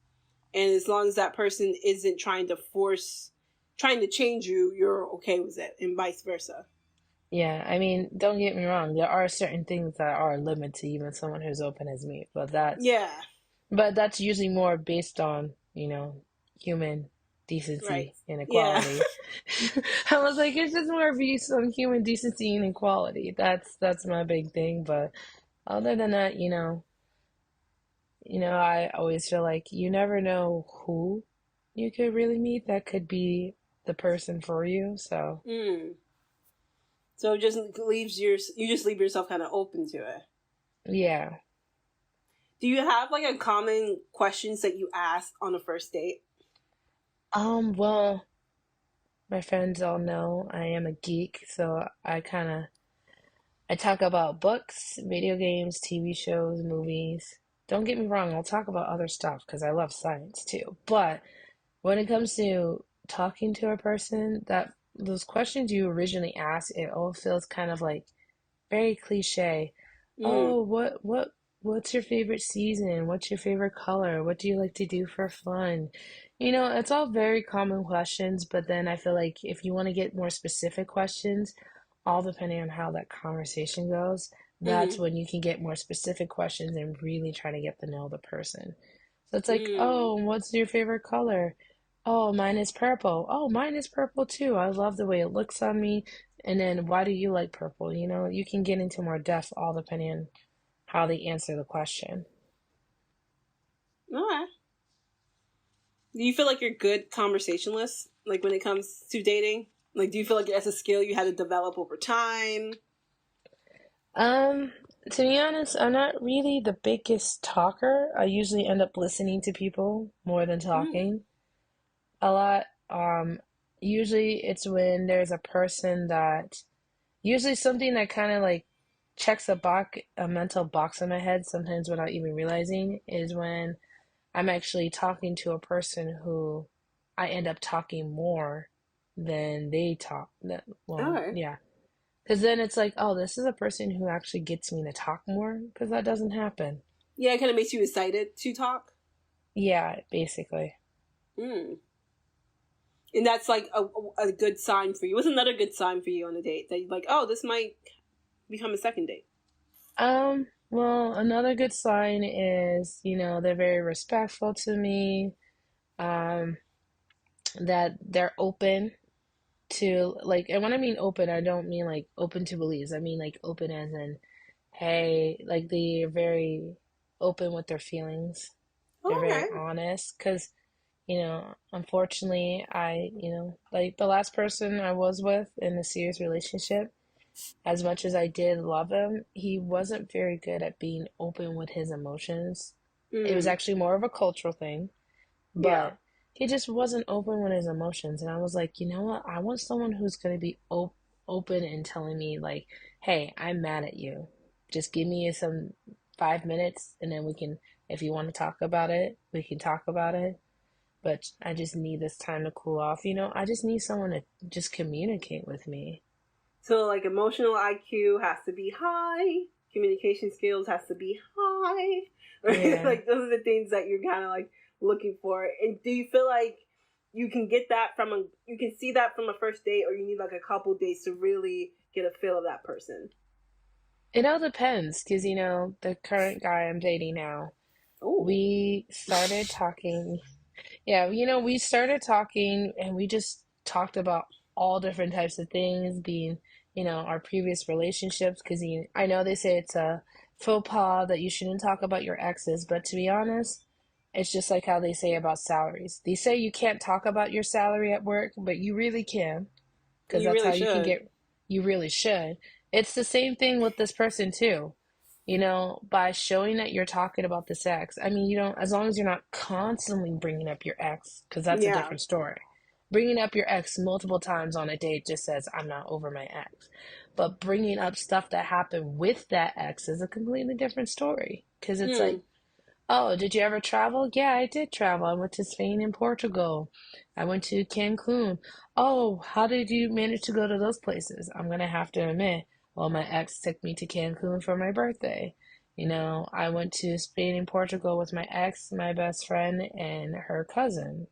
and as long as that person isn't trying to change you, you're okay with it, and vice versa. Yeah, I mean, don't get me wrong. There are certain things that are a limit to even someone who's open as me, Yeah. but that's usually more based on, human Right. decency and Yeah. equality. I was like, it's just more based on human decency and equality. That's my big thing. But other than that, I always feel like you never know who you could really meet that could be the person for you. So Mm. So it just you just leave yourself kind of open to it. yeah. Do you have like a common questions that you ask on a first date? Well, my friends all know I am a geek, so I talk about books, video games, TV shows, movies. Don't get me wrong, I'll talk about other stuff because I love science too. But when it comes to talking to a person, that those questions you originally asked, it all feels kind of like very cliche. Mm. Oh, what's your favorite season? What's your favorite color? What do you like to do for fun? It's all very common questions, but then I feel like if you want to get more specific questions, all depending on how that conversation goes, that's Mm. when you can get more specific questions and really try to get to know the person. So it's like, Mm. oh, what's your favorite color? Oh, mine is purple. Oh, mine is purple too. I love the way it looks on me. And then why do you like purple? You can get into more depth all depending on how they answer the question. Alright. Do you feel like you're good conversationalist? Like when it comes to dating? Like do you feel like that's a skill you had to develop over time? Um, to be honest, I'm not really the biggest talker. I usually end up listening to people more than Mm. talking a lot. Usually it's when there's a person that, usually something that kind of like checks a mental box in my head, sometimes without even realizing, is when I'm actually talking to a person who I end up talking more than they talk. Well, Okay. yeah. Because then it's like, oh, this is a person who actually gets me to talk more, because that doesn't happen. Yeah, it kind of makes you excited to talk. Yeah, basically. Mm. And that's like a good sign for you. What's another good sign for you on a date that you're like, oh, this might become a second date? Well, another good sign is, they're very respectful to me, um, that they're open to, like, and when I mean open, I don't mean like open to beliefs. I mean like open as in, hey, like they're very open with their feelings. They're Oh, very okay. honest, because, unfortunately, like the last person I was with in a serious relationship, as much as I did love him, he wasn't very good at being open with his emotions. It was Mm. actually more of a cultural thing, Yeah. but he just wasn't open with his emotions. And I was like, you know what? I want someone who's going to be open and telling me, like, hey, I'm mad at you. Just give me some 5 minutes, and then we can, if you want to talk about it, we can talk about it. But I just need this time to cool off. I just need someone to just communicate with me. So like emotional IQ has to be high, communication skills has to be high. Right? Yeah. Like those are the things that you're kind of like looking for. And do you feel like you can get that you can see that from a first date, or you need like a couple dates to really get a feel of that person? It all depends, because, the current guy I'm dating now, Oh. we started talking. Yeah, we started talking and we just talked about all different types of things, being, our previous relationships, because I know they say it's a faux pas that you shouldn't talk about your exes, but to be honest, it's just like how they say about salaries. They say you can't talk about your salary at work, but you really can, because You that's how really you can should. get, you really should. It's the same thing with this person too. By showing that you're talking about this ex. I mean, as long as you're not constantly bringing up your ex, because that's a Yeah. different story. Bringing up your ex multiple times on a date just says, I'm not over my ex. But bringing up stuff that happened with that ex is a completely different story. Because it's like, Mm. oh, did you ever travel? Yeah, I did travel. I went to Spain and Portugal. I went to Cancun. Oh, how did you manage to go to those places? I'm gonna have to admit, well, my ex took me to Cancun for my birthday. I went to Spain and Portugal with my ex, my best friend, and her cousin.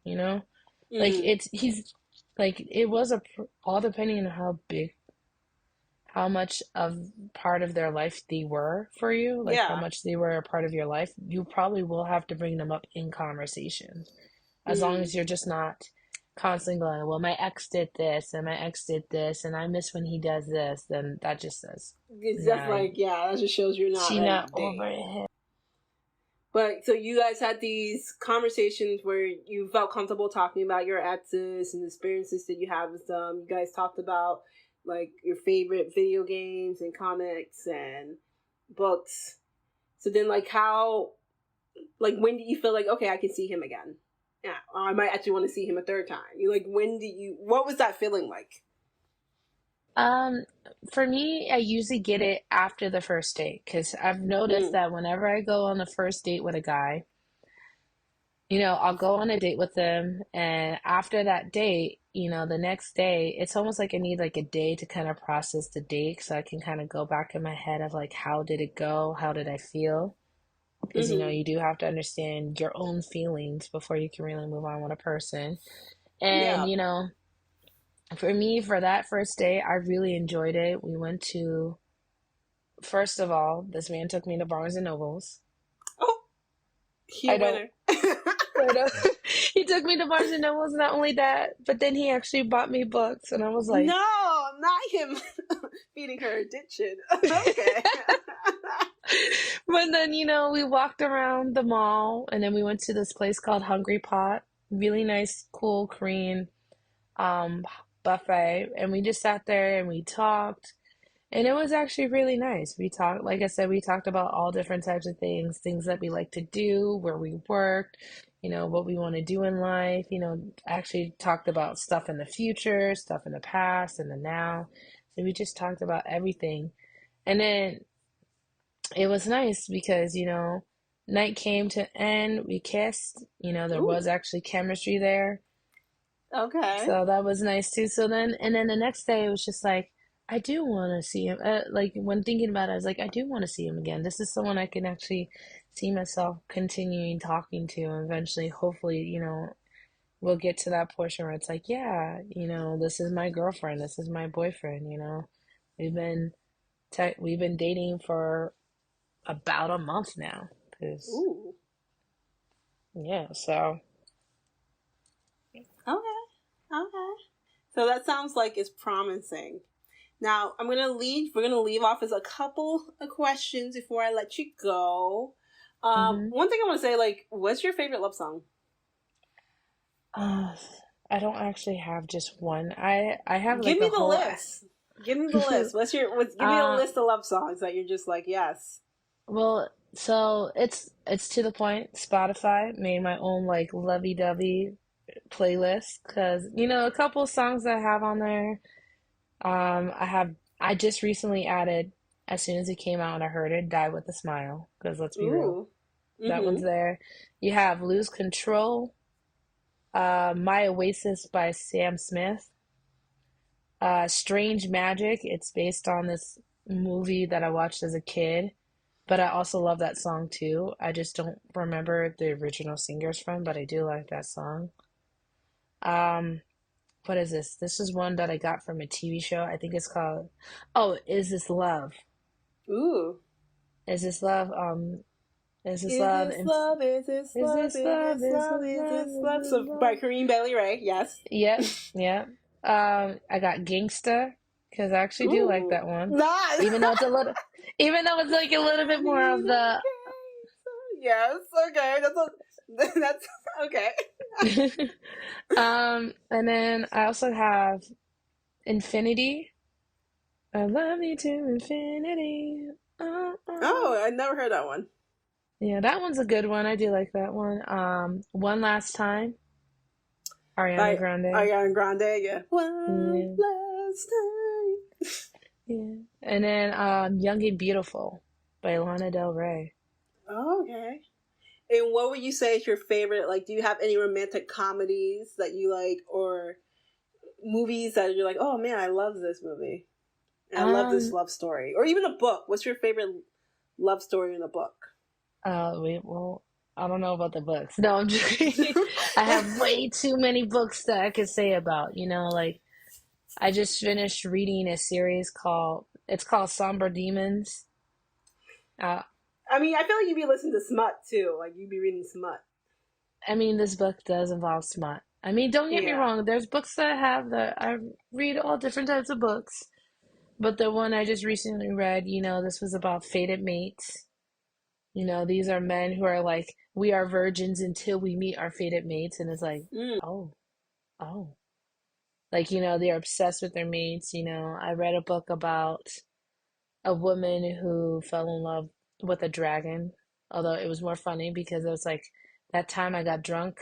Like Mm. he's like it was all depending on how much of part of their life they were for you, like how Yeah. much they were a part of your life, you probably will have to bring them up in conversation. As long Mm. as you're just not constantly going, well, my ex did this and my ex did this and I miss when he does this, then that just says, It's just nah, like, yeah, that just shows you're not she ready not to over date. him. But so you guys had these conversations where you felt comfortable talking about your exes and the experiences that you had with them. You guys talked about like your favorite video games and comics and books. So then like when do you feel like, okay, I can see him again? Yeah, or I might actually want to see him a third time. You like, what was that feeling like? Um, for me, I usually get it after the first date, because I've noticed Mm. that whenever I go on the first date with a guy, I'll go on a date with them, and after that date, the next day, it's almost like I need like a day to kind of process the date so I can kind of go back in my head of like, how did it go? How did I feel? Because, Mm-hmm. you do have to understand your own feelings before you can really move on with a person. And, Yeah. for me, for that first day, I really enjoyed it. We went to, first of all, this man took me to Barnes and Nobles. Oh, he I a don't winner. I know. He took me to Barnes and Nobles, not only that, but then he actually bought me books, and I was like, No, not him feeding her addiction. Okay. but then, we walked around the mall, and then we went to this place called Hungry Pot. Really nice, cool Korean um buffet, and we just sat there and we talked, and it was actually really nice. We talked, like I said, we talked about all different types of things that we like to do, where we worked. what we want to do in life. Actually talked about stuff in the future, stuff in the past, and the now. So we just talked about everything. And then it was nice because, night came to end. We kissed. There was Ooh. actually chemistry there. Okay. So that was nice too. And then the next day it was just like, I do want to see him. Like when thinking about it, I was like, I do want to see him again. This is someone I can actually see myself continuing talking to, and eventually, hopefully, we'll get to that portion where it's like, yeah, this is my girlfriend, this is my boyfriend. We've been we've been dating for about a month now. Cause Ooh. yeah, so Okay. Okay. So that sounds like it's promising. Now we're gonna leave off as a couple of questions before I let you go. hmm One thing I want to say, like, what's your favorite love song? uh, I don't actually have just one. I have Give like a me the whole. list. Give me the list. Give me a uh list of love songs that you're just like, yes. well, so it's to the point. Spotify made my own like lovey-dovey playlist because a couple of songs that I have on there. I just recently added, as soon as it came out and I heard it, Die with a Smile, because let's be real, Ooh. that Mm-hmm. one's there. You have Lose Control, My Oasis by Sam Smith, Strange Magic. It's based on this movie that I watched as a kid, but I also love that song too. I just don't remember the original singers from, but I do like that song. Um, what is this? This is one that I got from a TV show. I think it's called, oh, Is This Love? Ooh. Is this love? Is this Is love? this love? Is this Is love? this Is love? this Is love? this Is love? this Is love? this So by love? Kareem Bailey Ray, yes. Yep, yep. I got Gangsta because I actually do like Ooh. that one, Nice. even though it's a little, even though it's like a little bit more of the. Yes. Okay. That's okay. And then I also have Infinity. I love you to infinity. Oh. Oh, I never heard that one. Yeah, that one's a good one. I do like that one. One Last Time, Ariana By Grande. Ariana Grande. Yeah. One Yeah, last time. yeah. And then Young and Beautiful by Lana Del Rey. Oh, okay. And what would you say is your favorite? Like, do you have any romantic comedies that you like, or movies that you're like, oh man, I love this movie, and I love this Um, love story, or even a book? What's your favorite love story in a book? wait, well, I don't know about the books. No, I'm joking. I have way too many books that I could say about, like I just finished reading a series it's called Somber Demons. Uh, I mean, I feel like you'd be listening to smut too. Like you'd be reading smut. I mean, this book does involve smut. I mean, don't get me Yeah. wrong. There's books that I have that I read all different types of books. But the one I just recently read, this was about fated mates. These are men who are like, we are virgins until we meet our fated mates. And it's like, Mm. oh, oh. Like, they're obsessed with their mates. I read a book about a woman who fell in love with a dragon. Although it was more funny because it was like that time I got drunk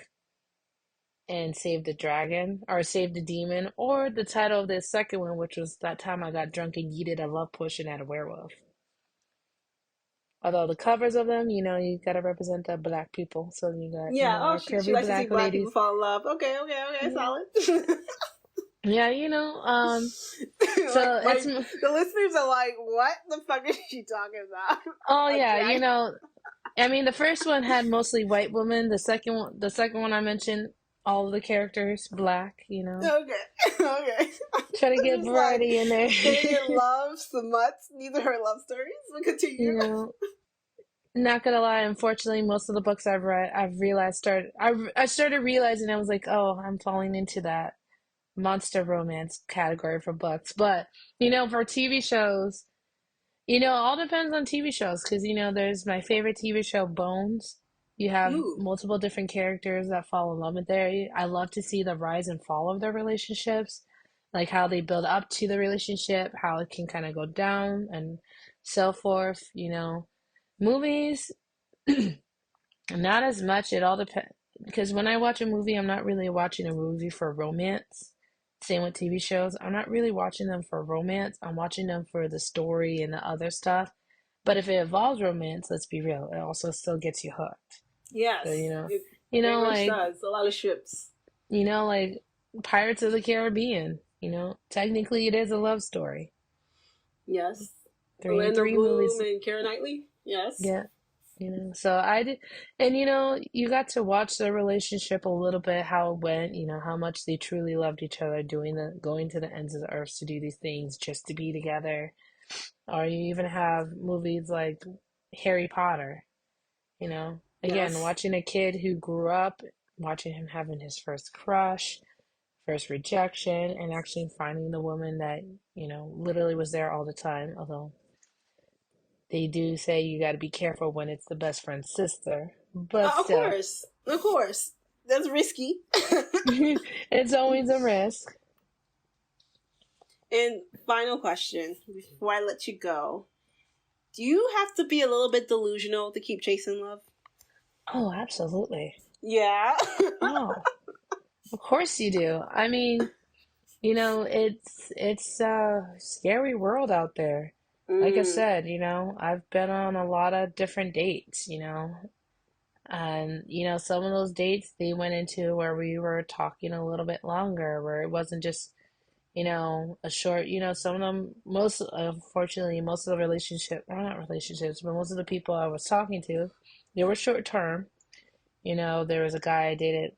and saved a dragon or saved a demon, or the title of the second one, which was that time I got drunk and yeeted a love potion at a werewolf. Although the covers of them, you gotta represent the black people. So you got, Yeah. Oh, our she curvy likes to see black black people ladies. fall in love. Okay. Okay. Okay. Yeah, Solid. yeah, so it's, The listeners are like, what the fuck is she talking about? oh A yeah, drag. I mean, the first one had mostly white women. The second one I mentioned, all of the characters black. Okay. Okay. Try to get Just like variety in there. stay in love, some mutts. These are her love stories. We'll continue. you know, Not gonna lie, unfortunately, most of the books I've read, I started realizing I was like, oh, I'm falling into that monster romance category for books. But for TV shows, it all depends on TV shows because there's my favorite TV show, Bones. You have Ooh. multiple different characters that fall in love with there. I love to see the rise and fall of their relationships, like how they build up to the relationship, how it can kind of go down, and so forth. Movies, not as much. It all depends. because when I watch a movie, I'm not really watching a movie for romance. Same with TV shows. I'm not really watching them for romance. I'm watching them for the story and the other stuff. But if it involves romance, let's be real, it also still gets you hooked. So, Yes, it you very know, much like, does. A lot of ships. like Pirates of the Caribbean, technically it is a love story. Yes. Three Orlando three Bloom movies. and Keira Knightley. Yes. Yeah. So I did, and you got to watch the relationship a little bit, how it went, how much they truly loved each other, going to the ends of the earth to do these things just to be together. Or you even have movies like Harry Potter, again, Yes. watching a kid who grew up, watching him having his first crush, first rejection, and actually finding the woman that, literally was there all the time, although they do say you got to be careful when it's the best friend's sister, but Of still, course. Of course. That's risky. it's always a risk. And final question before I let you go. Do you have to be a little bit delusional to keep chasing love? Oh, absolutely. Yeah. Oh, of course you do. I mean, it's a scary world out there. Like I Mm, said, I've been on a lot of different dates, and some of those dates they went into where we were talking a little bit longer, where it wasn't just a short, some of them, unfortunately, most of the well, not relationships, but most of the people I was talking to, they were short term. There was a guy I dated,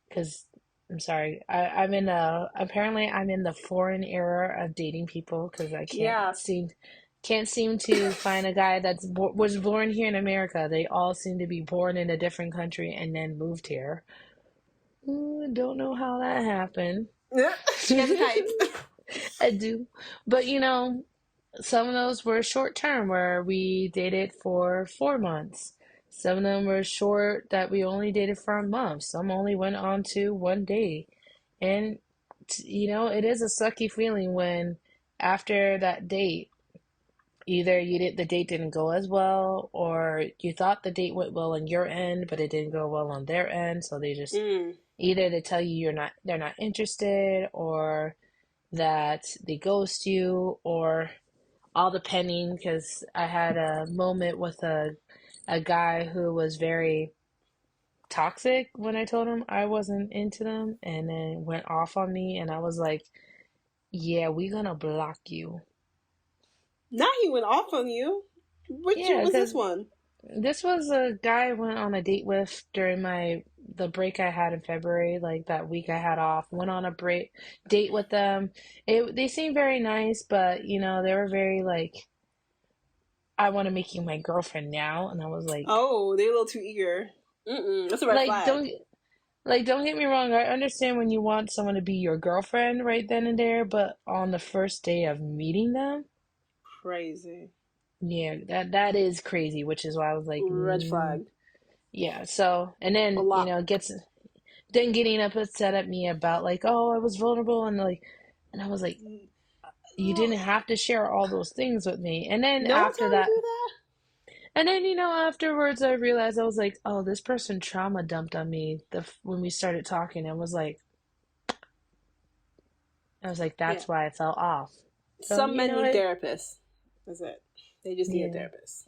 because I'm sorry, apparently I'm in the foreign era of dating people, because I yeah. can't seem to find a guy was born here in America. They all seem to be born in a different country and then moved here. Don't know how that happened. She has a type. I do. But some of those were short term where we dated for 4 months. Some of them were short that we only dated for a month. Some only went on to one day. And it is a sucky feeling when after that date, either the date didn't go as well, or you thought the date went well on your end, but it didn't go well on their end. So they just Mm. either they tell you they're not interested, or that they ghost you, or all depending, because I had a moment with a guy who was very toxic when I told him I wasn't into them, and then went off on me, and I was like, yeah, we gonna block you. Now he went off on you. Which Yeah, was this because one? this was a guy I went on a date with during the break I had in February, like that week I had off. Went on a date with them. They seemed very nice, but they were very like, I want to make you my girlfriend now, and I was Oh, they're a little too eager. Mm-mm. That's a red like flag. don't get me wrong. I understand when you want someone to be your girlfriend right then and there, but on the first day of meeting them, Crazy. yeah, that is crazy. Which is why I was like, Red flag. yeah. So, and then Block. getting upset at me about like, oh, I was vulnerable, and I was like, you didn't have to share all those things with me. And then No one after tell you to that, do that? and then afterwards, I realized I was like, oh, this person trauma dumped on me when we started talking. I was like, Yeah. that's why I fell off. So Some men need it, therapists. That's it. They just need a yeah. therapist.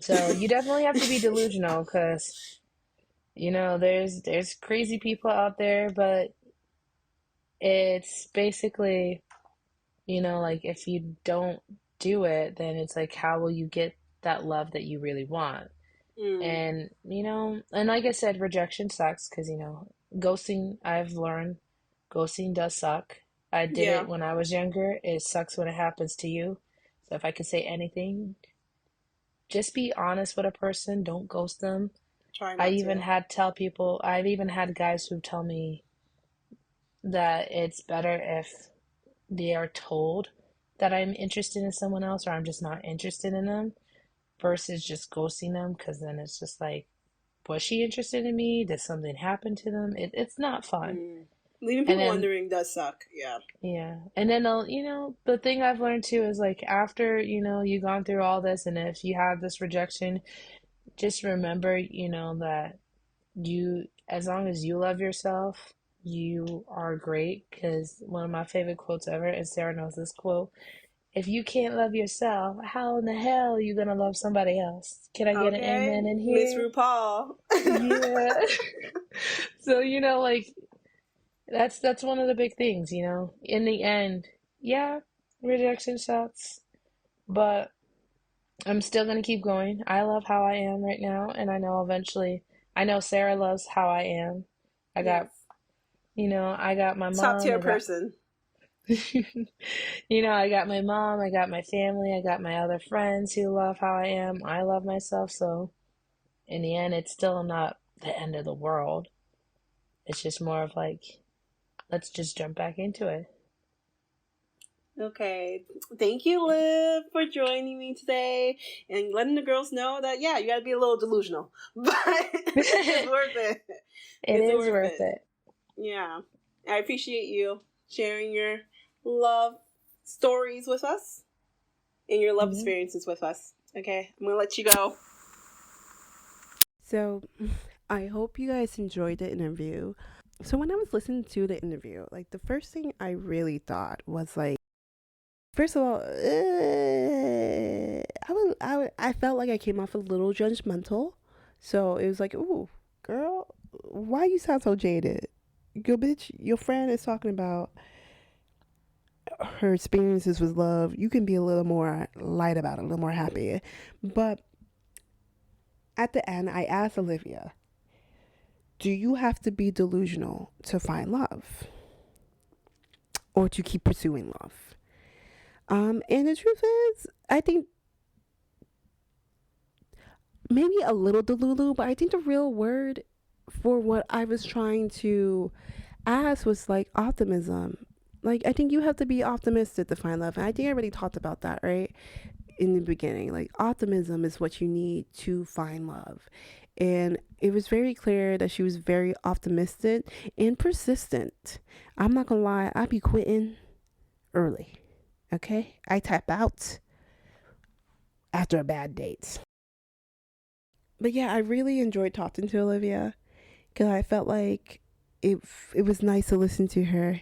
So you definitely have to be delusional, because there's crazy people out there, but it's basically, like if you don't do it, then it's like, how will you get that love that you really want? Mm. And, and like I said, rejection sucks, because, ghosting, I've learned ghosting does suck. I did Yeah. it when I was younger. It sucks when it happens to you. So if I could say anything, just be honest with a person. Don't ghost them. Try not to. I've even had guys who tell me that it's better if they are told that I'm interested in someone else, or I'm just not interested in them, versus just ghosting them, because then it's just like, was she interested in me? Did something happen to them? It's not fun. Mm. Leaving And people then, wondering does suck. Yeah. yeah. And then, the thing I've learned too is like, after, you've gone through all this, and if you have this rejection, just remember, that you as long as you love yourself, you are great. Because one of my favorite quotes ever, and Sarah knows this quote: if you can't love yourself, how in the hell are you gonna love somebody else? Can I get an Okay, amen in Miss here? RuPaul. Yeah. So, like, that's one of the big things, In the end, yeah, rejection sucks, but I'm still gonna keep going. I love how I am right now, and I know eventually, I know Sarah loves how I am. I Yes. got, I got my Top mom, tier person. I got my mom, I got my family, I got my other friends who love how I am. I love myself, so in the end, it's still not the end of the world. It's just more of like, let's just jump back into it. Okay. Thank you, Liv, for joining me today and letting the girls know that, yeah, you got to be a little delusional, but it's worth it. It It's is worth worth it. it. Yeah. I appreciate you sharing your love stories with us and your love experiences with us. Okay. I'm going to let you go. So, I hope you guys enjoyed the interview. So, when I was listening to the interview, like, the first thing I really thought was like, first of all, I felt like I came off a little judgmental. So it was like, ooh, girl, why you sound so jaded? Go, bitch, your friend is talking about her experiences with love. You can be a little more light about it, a little more happy. But at the end, I asked Olivia, do you have to be delusional to find love or to keep pursuing love? And the truth is, I think maybe a little delulu, but I think the real word for what I was trying to ask was like optimism. Like, I think you have to be optimistic to find love. And I think I already talked about that, right? In the beginning. Like, optimism is what you need to find love. And it was very clear that she was very optimistic and persistent. I'm not gonna lie, I be quitting early. Okay? I tap out after a bad date. But yeah, I really enjoyed talking to Olivia because I felt like it was nice to listen to her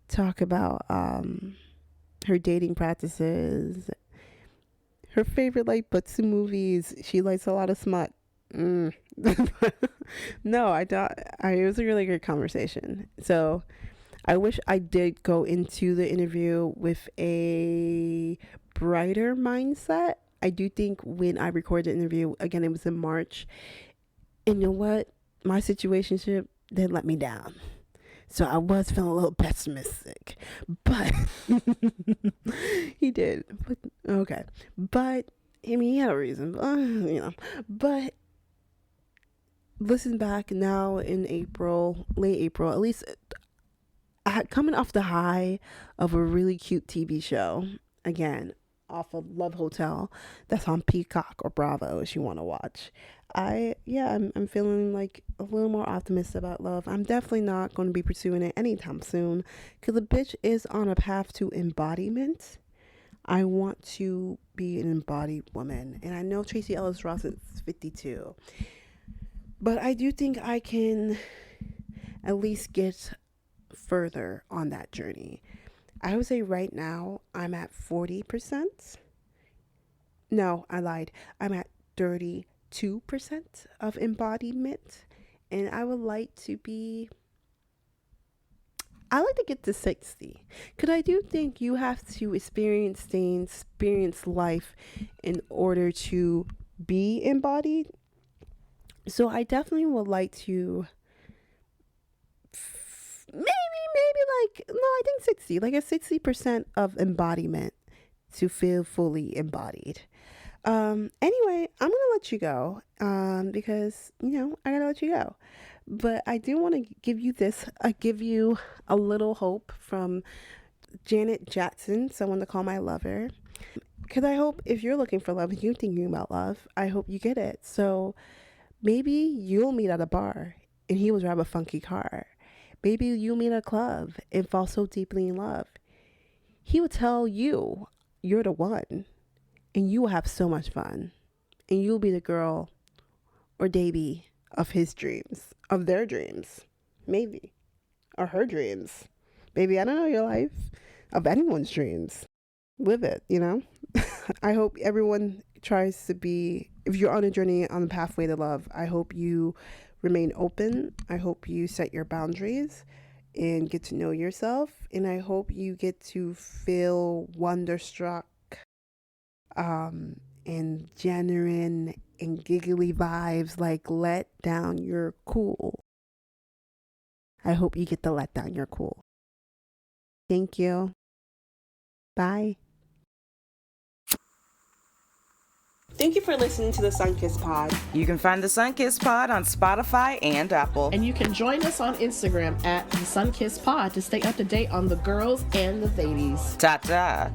talk about her dating practices, her favorite like butsu movies. She likes a lot of smut. Mm. No, I thought it was a really good conversation. So I wish I did go into the interview with a brighter mindset. I do think when I recorded the interview, again, it was in March. And you know what? My situationship did let me down. So I was feeling a little pessimistic. But he did. But, okay. But, I mean, he had a reason. But listen back now in April, late April, at least coming off the high of a really cute TV show, again, off of Love Hotel, that's on Peacock or Bravo if you want to watch. I'm feeling like a little more optimistic about love. I'm definitely not going to be pursuing it anytime soon because the bitch is on a path to embodiment. I want to be an embodied woman, and I know Tracy Ellis Ross is 52, but I do think I can at least get further on that journey. I would say right now I'm at 40%. No, I lied. I'm at 32% of embodiment, and I would like to get to 60 because I do think you have to experience things, experience life in order to be embodied. So I definitely would like to maybe like, no, I think 60, like a 60% of embodiment to feel fully embodied. Anyway, I'm gonna let you go because I gotta let you go, but I do want to give you this. I give you a little hope from Janet Jackson, someone to call my lover, because I hope if you're looking for love and you're thinking about love, I hope you get it. So maybe you'll meet at a bar and he will drive a funky car. Maybe you'll meet at a club and fall so deeply in love, he will tell you you're the one, and you will have so much fun, and you'll be the girl or baby of his dreams, of their dreams, maybe, or her dreams. Baby, I don't know your life, of anyone's dreams. Live it, you know? I hope everyone tries to be, if you're on a journey on the pathway to love, I hope you remain open. I hope you set your boundaries and get to know yourself. And I hope you get to feel wonderstruck and genuine and giggly vibes, like let down your cool. I hope you get to let down your cool. Thank you. Bye. Thank you for listening to the Sunkissed Pod. You can find the Sunkissed Pod on Spotify and Apple. And you can join us on Instagram at the Sunkissed Pod to stay up to date on the girls and the ladies. Ta-ta.